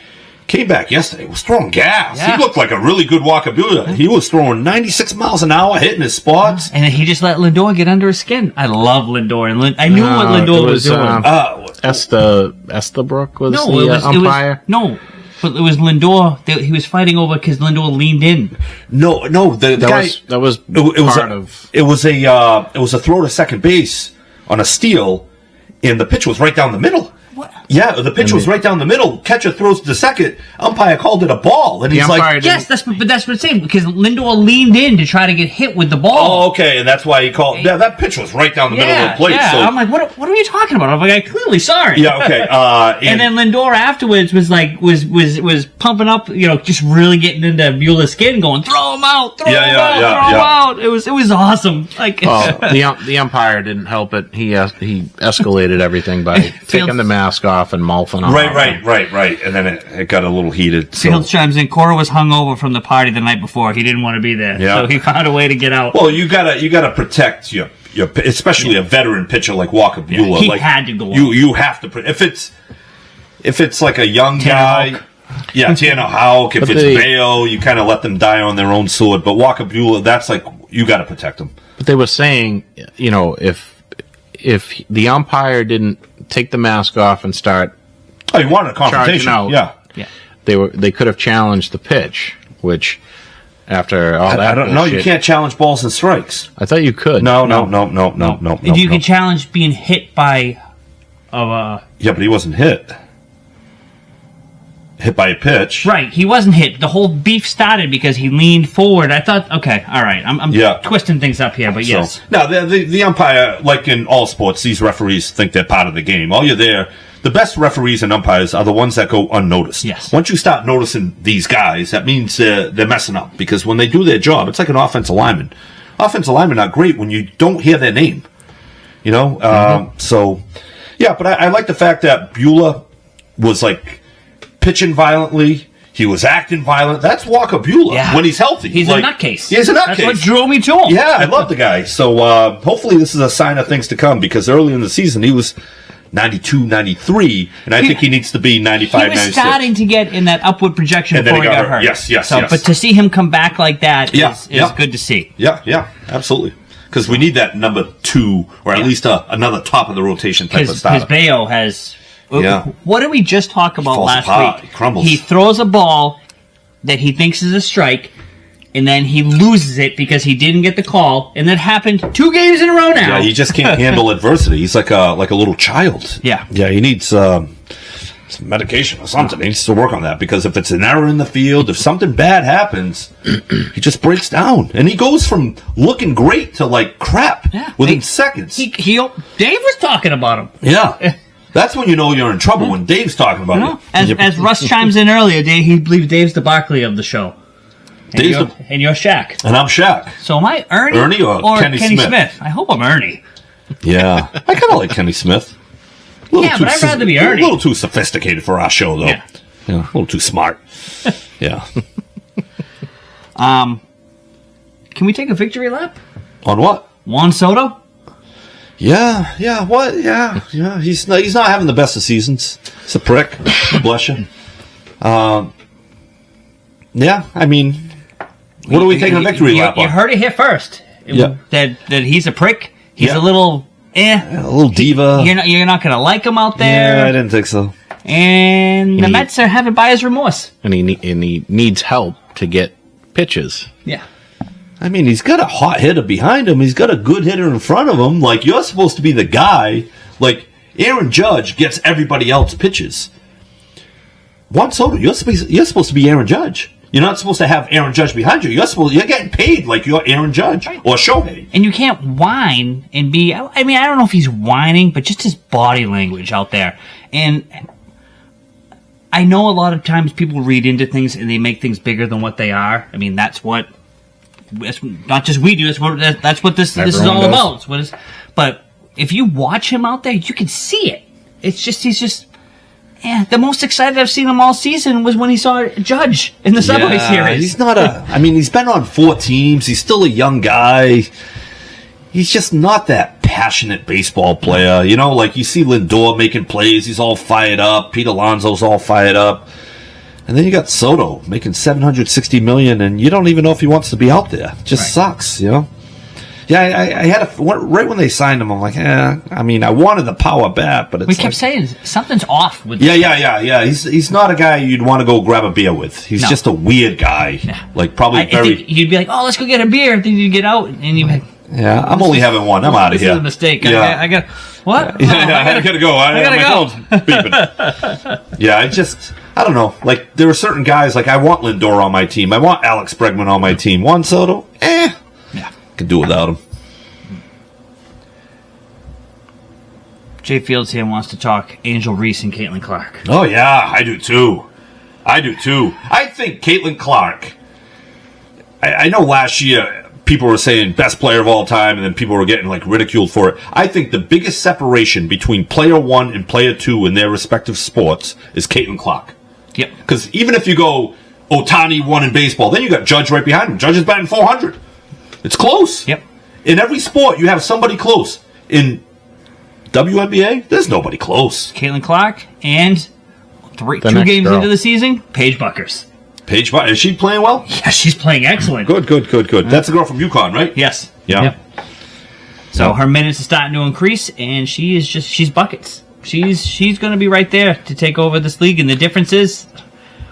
came back yesterday, was throwing gas. Yeah. He looked like a really good Walker Buehler. He was throwing 96 miles an hour, hitting his spots. And then he just let Lindor get under his skin. I love Lindor, and I knew what Lindor was doing. Estabrook was umpire? But it was Lindor. He was fighting over because Lindor leaned in. No, the guy. That was It was a throw to second base on a steal, and the pitch was right down the middle. What? Yeah, the pitch was right down the middle. Catcher throws to second. Umpire called it a ball, and he's like, "Yes, that's what I'm saying." Because Lindor leaned in to try to get hit with the ball. "Oh, okay," and that's why he called. Yeah, that pitch was right down the middle of the plate. Yeah. So I'm like, "What are you talking about?" I'm like, "I clearly saw it." yeah, okay. And then Lindor afterwards was like, was pumping up, just really getting into Bueller's skin, going, "Throw him out, throw him out." It was awesome. Like, the umpire didn't help it. He escalated everything by taking the mask off and mouthing off. Right. And then it got a little heated. So. Fields chimes in. Cora was hungover from the party the night before. He didn't want to be there, so he found a way to get out. Well, you gotta protect your especially a veteran pitcher like Walker Buehler. He had to go. You have to. If it's like a young guy. Yeah, Tanner Houck. If it's Bayo, you kind of let them die on their own sword. But Walker Buehler, that's like you got to protect them. But they were saying, if the umpire didn't take the mask off and start, you wanted a confrontation. Out, yeah. They could have challenged the pitch, which after all that, I don't know. You can't challenge balls and strikes. I thought you could. No. You can challenge being hit by. Yeah, but he wasn't hit. Hit by a pitch. Right, he wasn't hit. The whole beef started because he leaned forward. I thought, okay, all right, I'm twisting things up here, but yes. Now, the umpire, like in all sports, these referees think they're part of the game. All you're there, the best referees and umpires are the ones that go unnoticed. Yes. Once you start noticing these guys, that means they're messing up. Because when they do their job, it's like an offensive lineman. Offensive linemen are great when you don't hear their name. So, yeah, but I like the fact that Buehler was like pitching violently. He was acting violent. That's Walker Buehler when he's healthy. He's a nutcase. He's a nutcase. That's what drew me to him. Yeah, I love the guy. So hopefully this is a sign of things to come because early in the season he was 92, 93, and I think he needs to be 95, 96. He was starting to get in that upward projection before he got hurt. Yes. But to see him come back like that is good to see. Yeah, absolutely. Because we need that number 2 or at least another top of the rotation type of starter. Because Bayo has... Yeah. What did we just talk about last week? He crumbles. He throws a ball that he thinks is a strike, and then he loses it because he didn't get the call, and that happened 2 games in a row now. Yeah, he just can't handle adversity. He's like a little child. Yeah. Yeah, he needs some medication or something. He needs to work on that because if it's an error in the field, if something bad happens, he just breaks down. And he goes from looking great to like crap within seconds. Dave was talking about him. Yeah. That's when you know you're in trouble, when Dave's talking about it. As Russ chimes in earlier, he believes Dave's the Barkley of the show. And you're Shaq. And I'm Shaq. So am I Ernie or Kenny Smith? I hope I'm Ernie. Yeah. I kind of like Kenny Smith. But I'd rather be Ernie. A little too sophisticated for our show, though. Yeah, a little too smart. Yeah. Can we take a victory lap? On what? Jaun Soto? Yeah, what? Yeah. He's not having the best of seasons. It's a prick. Bless you. Yeah, I mean, what are we taking a victory lap on? You heard it here first. Yeah. That he's a prick. He's a little a little diva. You're not going to like him out there. Yeah, I didn't think so. And the Mets are having buyer's remorse. And he needs help to get pitches. Yeah. I mean, he's got a hot hitter behind him. He's got a good hitter in front of him. Like, you're supposed to be the guy. Like, Aaron Judge gets everybody else pitches. Jaun Soto, you're supposed to be Aaron Judge. You're not supposed to have Aaron Judge behind you. You're getting paid like you're Aaron Judge or Shohei. And you can't whine and be... I mean, I don't know if he's whining, but just his body language out there. And I know a lot of times people read into things and they make things bigger than what they are. I mean, that's not just we do. That's what this is all about. But if you watch him out there, you can see it. He's just. The most excited I've seen him all season was when he saw Judge in the Subway Series. He's not he's been on 4 teams. He's still a young guy. He's just not that passionate baseball player. Like you see Lindor making plays. He's all fired up. Pete Alonso's all fired up. And then you got Soto making $760 million, and you don't even know if he wants to be out there. It just sucks, you know. Yeah, I had right when they signed him. I'm like, I mean, I wanted the power bat, but we kept saying something's off with. Yeah. He's not a guy you'd want to go grab a beer with. He's just a weird guy. Yeah. Like probably I think you'd be like, oh, let's go get a beer. Then you'd get out and you'd be like, yeah, I'm only having one. I'm out of here. This is a mistake. Yeah. I got what? I gotta go. I gotta go. Beeping. Yeah, I don't know. Like there are certain guys. Like I want Lindor on my team. I want Alex Bregman on my team. Juan Soto, yeah, could do without him. Jay Fields here wants to talk Angel Reese and Caitlin Clark. Oh yeah, I do too. I think Caitlin Clark. I know last year people were saying best player of all time, and then people were getting like ridiculed for it. I think the biggest separation between player one and player two in their respective sports is Caitlin Clark. Yep. Because even if you go Ohtani won in baseball, then you got Judge right behind him. Judge is batting 400. It's close. Yep. In every sport, you have somebody close. In WNBA, there's nobody close. Caitlin Clark and 2 games into the season, Paige Bueckers. Paige Bueckers, is she playing well? Yeah, she's playing excellent. Good. That's the girl from UConn, right? Yes. Yeah. Yep. So her minutes are starting to increase, and she's buckets. She's going to be right there to take over this league, and the difference is,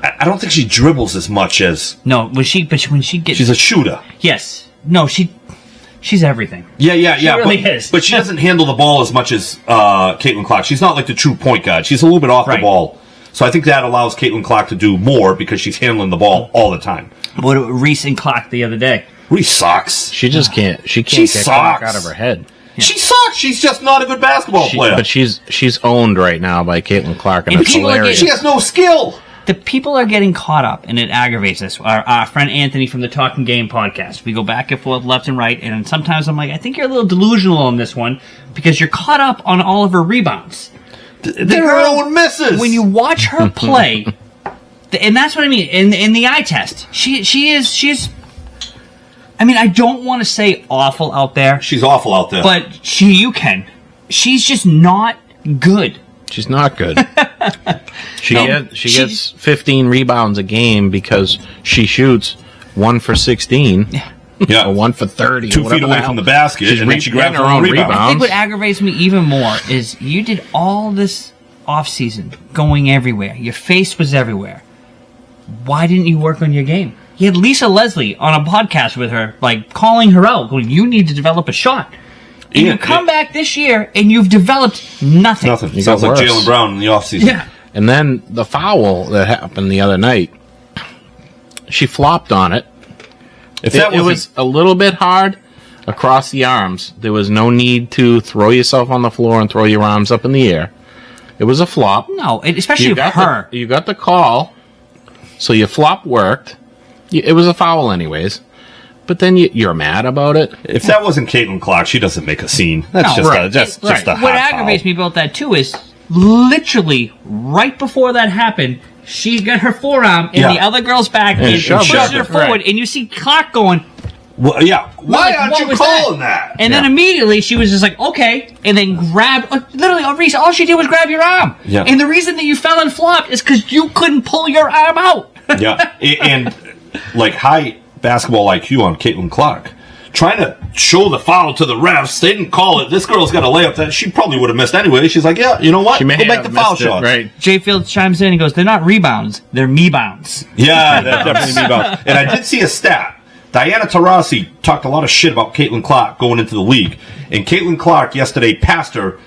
I don't think she dribbles as much as when she gets, she's a shooter. Yes. No, she's everything. Yeah. She really is. But she doesn't handle the ball as much as Caitlin Clark. She's not like the true point guard. She's a little bit off the ball. So I think that allows Caitlin Clark to do more because she's handling the ball all the time. What about Reese and Clark the other day? Reese sucks. She just can't. She can't get Clark out of her head. Yeah. She sucks. She's just not a good basketball player. But she's owned right now by Caitlin Clark, and it's hilarious. She has no skill. The people are getting caught up, and it aggravates us. Our friend Anthony from the Talking Game podcast. We go back and forth, left and right, and sometimes I'm like, I think you're a little delusional on this one because you're caught up on all of her rebounds. They're her own misses. When you watch her play, and that's what I mean, in the eye test, she's. I mean, I don't want to say awful out there. She's awful out there. But she's just not good. She's not good. She gets 15 rebounds a game because she shoots 1 for 16. Yeah, or 1 for 30. 2 feet away from the basket, and then she grabs her own rebound. I think what aggravates me even more is you did all this offseason going everywhere. Your face was everywhere. Why didn't you work on your game? You had Lisa Leslie on a podcast with her, like calling her out, going, you need to develop a shot. And you come back this year, and you've developed nothing. It sounds like Jaylen Brown in the offseason. Yeah. And then the foul that happened the other night, she flopped on it. It was a little bit hard across the arms. There was no need to throw yourself on the floor and throw your arms up in the air. It was a flop. No, especially her. You got the call, so your flop worked. It was a foul anyways. But then you're mad about it. If that wasn't Caitlin Clark, she doesn't make a scene. That's just a hot What aggravates me about that, too, is literally right before that happened, she got her forearm in the other girl's back and shoved her forward, and you see Clark going, well, yeah, why aren't you calling that? And then immediately she was just like, okay, and then grabbed, literally, Reese, all she did was grab your arm. Yeah. And the reason that you fell and flopped is because you couldn't pull your arm out. Yeah, and like high basketball IQ on Caitlin Clark. Trying to show the foul to the refs. They didn't call it. This girl's got a layup that she probably would have missed anyway. She's like, yeah, you know what? Go make the foul shot. Right. Jay Fields chimes in and goes, they're not rebounds. They're mebounds. Yeah, they're definitely mebounds. And I did see a stat. Diana Taurasi talked a lot of shit about Caitlin Clark going into the league. And Caitlin Clark yesterday passed her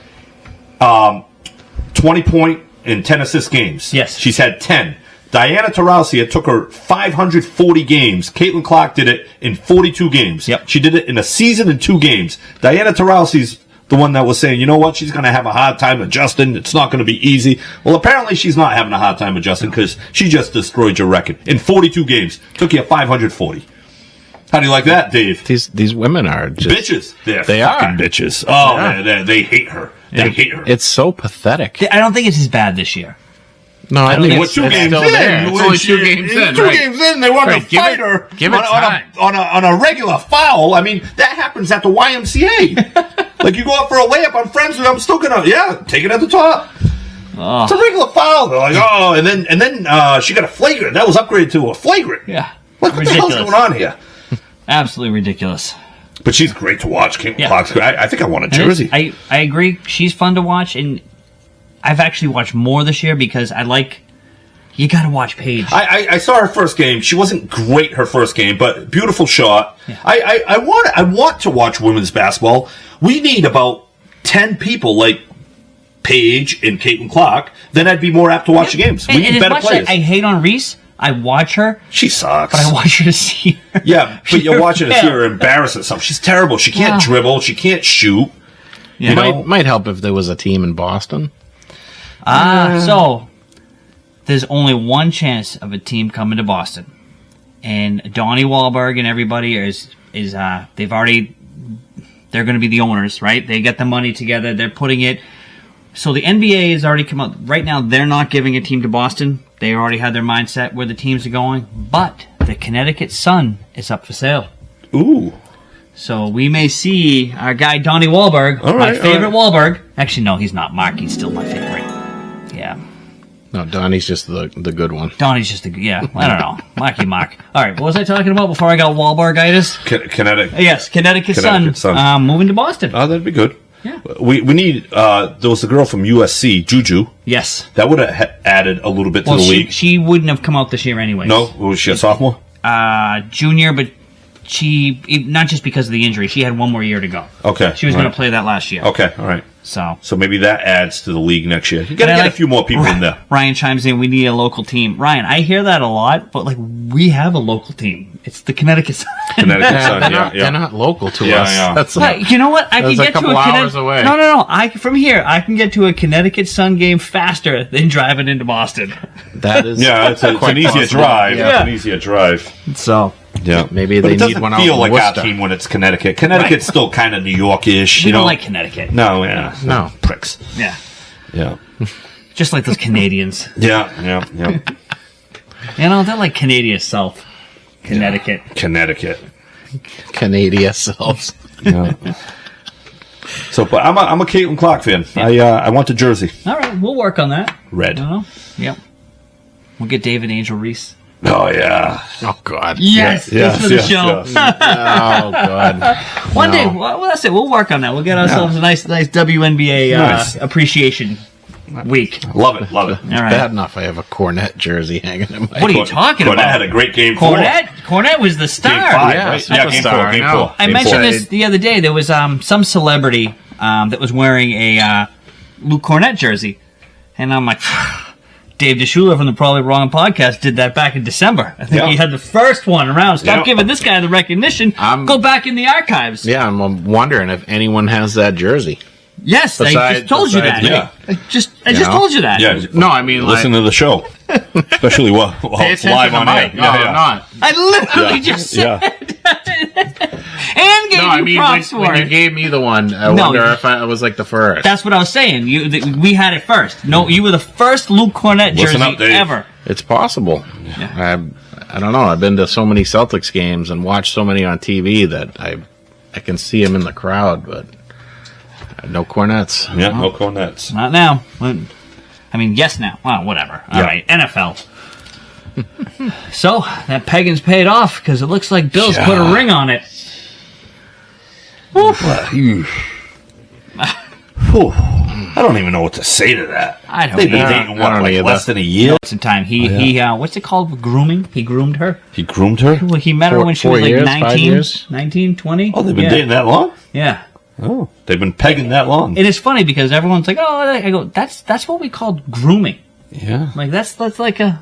20-point and 10 assist games. Yes. She's had 10. Diana Taurasi, it took her 540 games. Caitlin Clark did it in 42 games. Yep. She did it in a season in 2 games. Diana Taurasi's the one that was saying, you know what, she's going to have a hard time adjusting. It's not going to be easy. Well, apparently she's not having a hard time adjusting because she just destroyed your record. In 42 games. Took you 540. How do you like that, Dave? These women are just bitches. They fucking bitches. Oh, they hate her. They hate her. It's so pathetic. I don't think it's as bad this year. No, I think it's 2 games in. It's only 2 games in. 2 games in, they want to fight her on a regular foul. I mean, that happens at the YMCA. Like, you go up for a layup, I'm friends with them, I'm still going to, take it at the top. It's a regular foul. They're like, oh, and then she got a flagrant. That was upgraded to a flagrant. Yeah. What the hell's going on here? Absolutely ridiculous. But she's great to watch. Caitlin Clark's great. I think I want a jersey. I agree. She's fun to watch, and I've actually watched more this year because you got to watch Paige. I saw her first game. She wasn't great her first game, but beautiful shot. Yeah. I want to watch women's basketball. We need about 10 people like Paige and Caitlin Clark. Then I'd be more apt to watch the games. We need better players. I hate on Reese. I watch her. She sucks. But I watch her to see her. Yeah, but you're watching to see her embarrass herself. She's terrible. She can't dribble. She can't shoot. Yeah. Might help if there was a team in Boston. So there's only one chance of a team coming to Boston, and Donnie Wahlberg and everybody they're going to be the owners, right? They get the money together. They're putting it. So the NBA has already come out. Right now, they're not giving a team to Boston. They already have their mindset where the teams are going. But the Connecticut Sun is up for sale. Ooh. So we may see our guy Donnie Wahlberg, my favorite Wahlberg. Actually, no, he's not. Marky's still my favorite. Yeah. No, Donnie's just the good one. Donnie's just I don't know. Mark. All right, what was I talking about before I got Wahlbergitis? Connecticut. Yes, Connecticut Sun. Moving to Boston. Oh, that'd be good. Yeah. We need, there was a girl from USC, Juju. Yes. That would have added a little bit to the league. She wouldn't have come out this year anyway. No? Was she a sophomore? Junior, but she, not just because of the injury, she had one more year to go. Okay. She was going to play that last year. Okay, all right. So maybe that adds to the league next year. You got to get a few more people in there. Ryan chimes in, we need a local team. Ryan, I hear that a lot, but we have a local team. It's the Connecticut Sun. Connecticut Sun, they're not local to us. Yeah. That's you know what? I can get a couple to a hours away. No. From here, I can get to a Connecticut Sun game faster than driving into Boston. That is it's an easier drive. Yeah. It's an easier drive. So yeah, maybe they need one out in feel like Worcester. our team when it's Connecticut. Connecticut's still kind of New York-ish. We don't like Connecticut. No, no pricks. Yeah. Just like those Canadians. Yeah. They're like Canadian South. Connecticut. Yeah. Connecticut. Canadian selves. Yeah. So, but I'm a Caitlin Clark fan. Yeah. I want the jersey. All right, we'll work on that. Red. Yep. We'll get David Angel Reese. Oh yeah. Oh God. Yes. Yes. For the show. Oh God. One day. Well, that's it. We'll work on that. We'll get ourselves a nice WNBA appreciation week. Love it. All right. Bad enough. I have a Cornet jersey hanging in my. What are you talking about? Cornet had a great game. Cornet was the star. Game 5, yeah, right? Game 4. I mentioned this the other day. There was some celebrity that was wearing a Luke Cornet jersey, and I'm like. Dave DeShula from the Probably Wrong podcast did that back in December. I think he had the first one around. Stop giving this guy the recognition. Go back in the archives. Yeah, I'm wondering if anyone has that jersey. Yes, I just told you that. Yeah. I just told you that. Yeah. No, I mean, listen to the show, especially while it's live on air. No, I'm not. I literally just said and gave you props for when it. you gave me the one, I wonder if I was like the first. That's what I was saying. We had it first. No, you were the first Luke Cornet jersey ever. It's possible. Yeah. I don't know. I've been to so many Celtics games and watched so many on TV that I can see him in the crowd, but no Cornets. Yeah, no Cornets. Not now. I mean, yes now. Well, whatever. All right, NFL. So, that Pegan's paid off because it looks like Bill's put a ring on it. I don't even know what to say to that. I don't They've been either. dating, less than a year? Some time. He what's it called? Grooming? He groomed her? He groomed her? Well, he met her when she was like 19, 20. Oh, they've been dating that long? Yeah. Oh, they've been pegging that long. It is funny because everyone's like, oh, I go, that's what we call grooming. Yeah. Like, that's like a,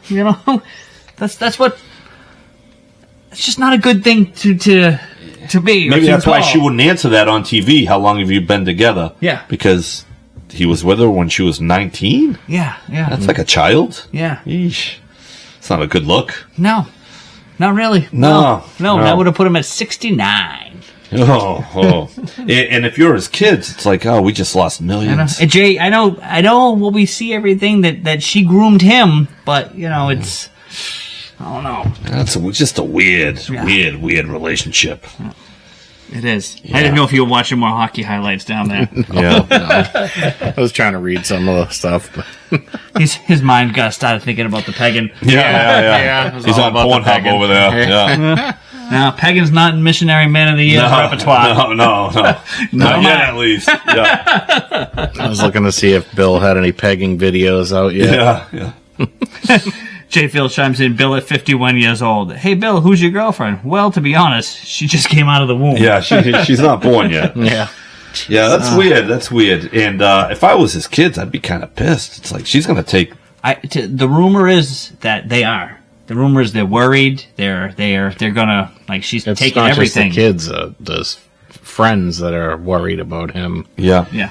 that's what, it's just not a good thing to be. Maybe that's why she wouldn't answer that on TV. How long have you been together? Yeah. Because he was with her when she was 19? Yeah. That's like a child? Yeah. Eesh. It's not a good look. No. Not really. No. That would have put him at 69. Oh. And if you're his kids, it's like, oh, we just lost millions. And Jay, I know well, we see everything that she groomed him, but, it's, I don't know. That's just a weird relationship. It is. I didn't know if you were watching more hockey highlights down there. Yeah, no. I was trying to read some of the stuff. But His mind got started thinking about the pegging. Yeah, He's on Pornhub over there. Yeah. Now, pegging's not in Missionary Man of the Year repertoire. No. Not yet, at least. Yeah. I was looking to see if Bill had any pegging videos out yet. Yeah. Jay Field chimes in, Bill at 51 years old. Hey, Bill, who's your girlfriend? Well, to be honest, she just came out of the womb. Yeah, she's not born yet. Yeah. Yeah, that's weird. That's weird. And if I was his kids, I'd be kind of pissed. It's like she's going to take. The rumor is that they are. The rumor is they're worried. They're gonna she's It's taking not everything. just the kids. There's friends that are worried about him. Yeah. Yeah.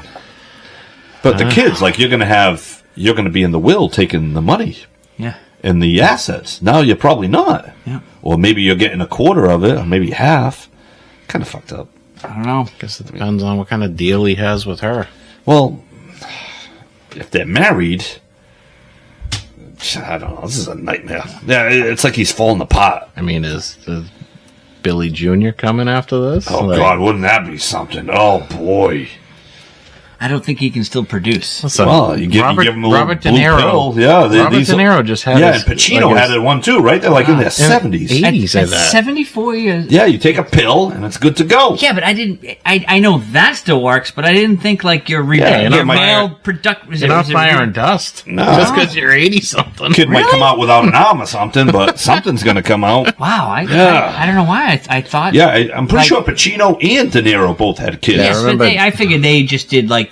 But the kids, you're going to be in the will taking the money. Yeah. And the assets. Now you're probably not. Yeah. Or maybe you're getting a quarter of it, or maybe half. Kind of fucked up. I don't know. Guess it depends on what kind of deal he has with her. Well, if they're married, I don't know. This is a nightmare. Yeah, it's like he's falling apart. I mean, is Billy Jr. coming after this? Oh, God, wouldn't that be something? Oh, boy. I don't think he can still produce. Listen, Well, you give him a little Robert De blue Niro. pill. Yeah, Robert De Niro just had Yeah, his, and Pacino had one too, right? They're in their 70s. 80s At of that. 74 years. Yeah, you take a pill and it's good to go. Yeah, but I didn't. I know that still works, but I didn't think your Yeah, you're your not male firing- product. You're not firing dust. No. Just because you're 80-something. Kid might come out without an arm or something, but something's going to come out. Wow, I Yeah. don't know why I thought. Yeah, I'm pretty sure Pacino and De Niro both had kids. Yes, remember- but I figured they just did the.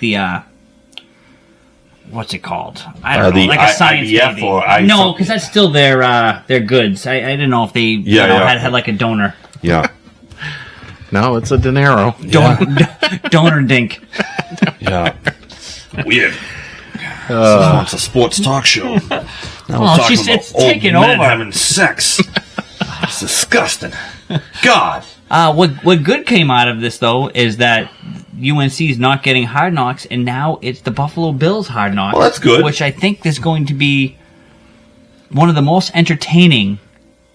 What's it called? I don't know, the like a science IVF baby. or No, something. because that's still their goods. I didn't know if they Yeah. had like a donor. Yeah. No, it's a De Niro. Donor dink. Yeah. Weird. So it's a sports talk show. Now Well, we're talking it's about old taking men over. having sex. It's disgusting. God. What good came out of this though is that UNC is not getting Hard Knocks, and now it's the Buffalo Bills Hard Knocks. Well, that's good. Which I think is going to be one of the most entertaining,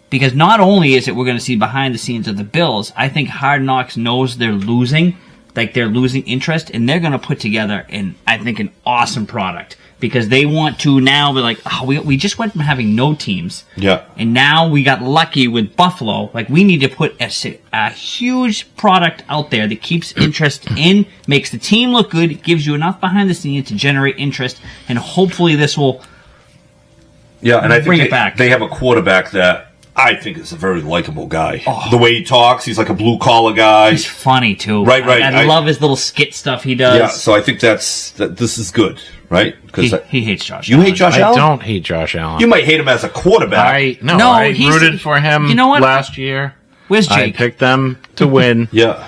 because not only is it we're going to see behind the scenes of the Bills, I think Hard Knocks knows they're losing, they're losing interest, and they're going to put together an awesome product, because they want to now be like, oh, we just went from having no teams. Yeah. And now we got lucky with Buffalo. We need to put a huge product out there that keeps interest in, makes the team look good, gives you enough behind the scenes to generate interest, and hopefully this will Yeah, and I bring think it back. they have a quarterback that I think is a very likable guy. The way he talks, he's like a blue-collar guy. He's funny too. Right. I love his little skit stuff he does. Yeah, so I think this is good, right? Because He hates Josh. you hate Josh I Allen? don't hate Josh Allen. You might hate him as a quarterback. No, I he's- rooted for him you know what? last year. Where's I Jake? picked them to win. Yeah.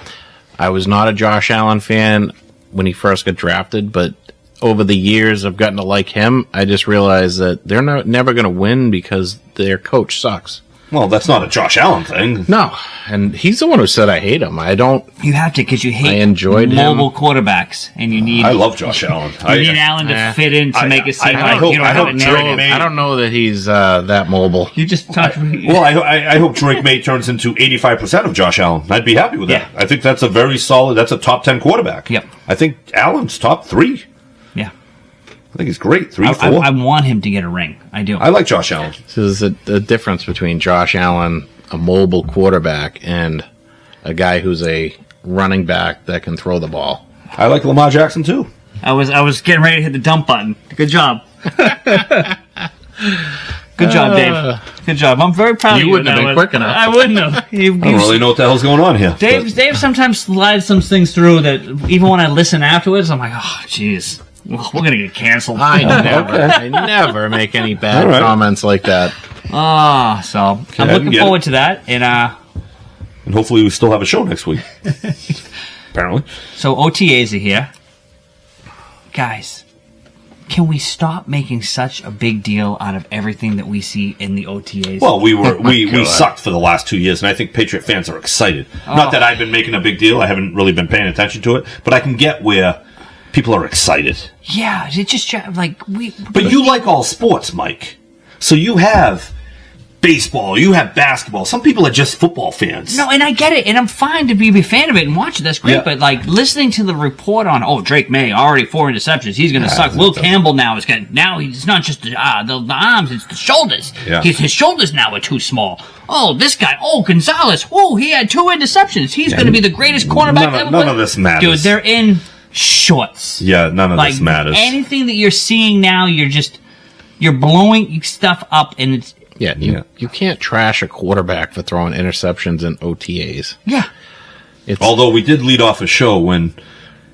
I was not a Josh Allen fan when he first got drafted, but over the years I've gotten to like him. I just realized that they're never going to win because their coach sucks. Well, that's not a Josh Allen thing. No, and he's the one who said I hate him. I don't. You have to, because you hate I enjoyed mobile quarterbacks, and you need. I love Josh Allen. You need Allen to fit in to make it seem I like hope- you don't I have hope a Drake narrative. made- I don't know that he's that mobile. You just talk. Well, I hope Drake May turns into 85% of Josh Allen. I'd be happy with that. Yeah. I think that's a very solid. That's a top 10 quarterback. Yep. I think Allen's top 3. Yeah. I think he's great. 3, 4. I want him to get a ring. I do. I like Josh Allen. There's a difference between Josh Allen, a mobile quarterback, and a guy who's a running back that can throw the ball. I like Lamar Jackson too. I was getting ready to hit the dump button. Good job. Good job, Dave. Good job. I'm very proud of you. You wouldn't have on been that one. quick enough. I wouldn't have. I don't really know what the hell's going on here. Dave sometimes slides some things through that even when I listen afterwards, I'm like, oh, jeez, we're gonna get canceled. I never make any bad All right. comments like that. So I'm I can looking get forward it. to that. And And hopefully we still have a show next week. Apparently. so OTAs are here, guys. Can we stop making such a big deal out of everything that we see in the OTAs? Well, we sucked for the last 2 years, and I think Patriot fans are excited. Not that I've been making a big deal. I haven't really been paying attention to it, but I can get where people are excited. yeah, it just like we. But you like all sports, Mike. So you have baseball, you have basketball. Some people are just football fans. No, and I get it, and I'm fine to be a fan of it and watch it. That's great. Yeah. But like listening to the report on, Drake May already 4 interceptions, he's going to suck. Will Campbell now he's not just the arms, it's the shoulders. Yeah. His shoulders now are too small. Oh, this guy, Gonzalez, he had 2 interceptions. He's going to be the greatest cornerback ever. None of this matters. Dude, they're in shorts. Yeah, none of this matters. Anything that you're seeing now, you're blowing stuff up, and it's you can't trash a quarterback for throwing interceptions in OTAs. yeah. Although we did lead off a show when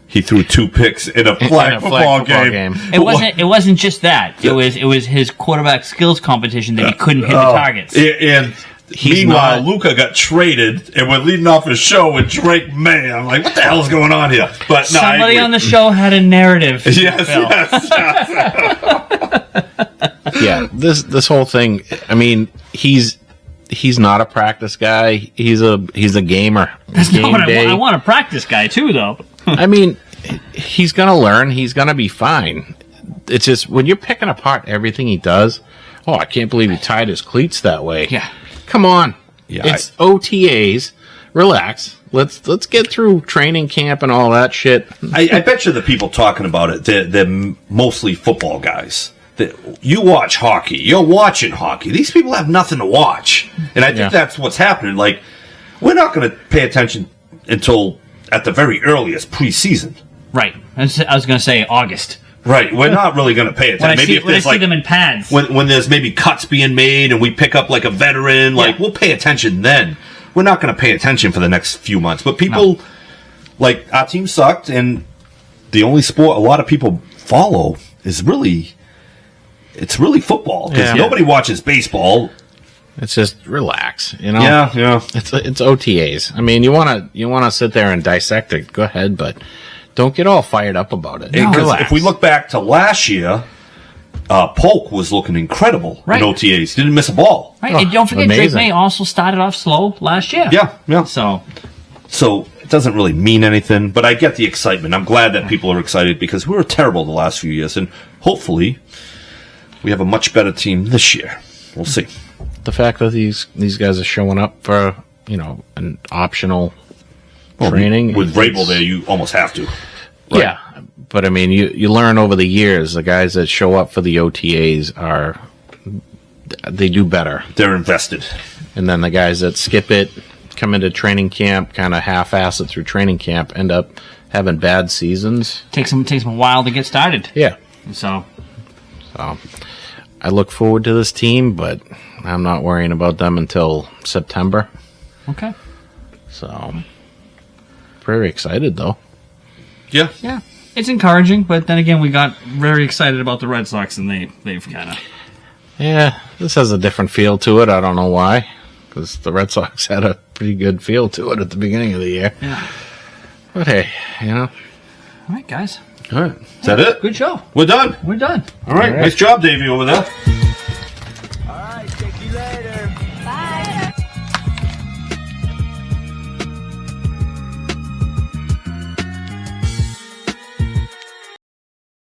he threw 2 picks in a flag football game. It wasn't just that. It was his quarterback skills competition that he couldn't hit the targets. And meanwhile, Luka got traded, and we're leading off a show with Drake May. I'm like, what the hell is going on here? But no, somebody on the show had a narrative. Yes. Yeah, this whole thing. I mean, he's not a practice guy. He's a gamer. That's not what I want. I want a practice guy too, though. I mean, he's gonna learn. He's gonna be fine. It's just when you're picking apart everything he does. Oh, I can't believe he tied his cleats that way. Yeah. Come on. Yeah, it's OTAs. Relax. Let's get through training camp and all that shit. I bet you the people talking about it, they're mostly football guys. You watch hockey. You're watching hockey. These people have nothing to watch. And I think that's what's happening. Like, we're not going to pay attention until, at the very earliest, preseason. Right. I was going to say August. Right. We're not really going to pay attention. When I see them in pads. When there's maybe cuts being made and we pick up like a veteran, we'll pay attention then. We're not going to pay attention for the next few months. But people, like, our team sucked, and the only sport a lot of people follow is really... It's really football because nobody watches baseball. It's just relax, you know. Yeah. It's OTAs. I mean, you wanna sit there and dissect it. Go ahead, but don't get all fired up about it. Because if we look back to last year, Polk was looking incredible in OTAs. Didn't miss a ball. Right, and don't forget Drake May also started off slow last year. Yeah. So it doesn't really mean anything, but I get the excitement. I'm glad that people are excited because we were terrible the last few years, and hopefully. We have a much better team this year. We'll see. The fact that these guys are showing up for an optional training with Vrabel there, you almost have to. Right? Yeah, but I mean, you learn over the years the guys that show up for the OTAs they do better. They're invested, and then the guys that skip it, come into training camp, kind of half-ass it through training camp, end up having bad seasons. Takes them a while to get started. Yeah. So I look forward to this team, but I'm not worrying about them until September. Okay. So, very excited, though. Yeah. Yeah. It's encouraging, but then again, we got very excited about the Red Sox, and they've kind of... Yeah, this has a different feel to it. I don't know why, because the Red Sox had a pretty good feel to it at the beginning of the year. Yeah. But hey, All right, guys. All right. Is that it? Good show. We're done. We're done. All right. Nice job, Davey, over there.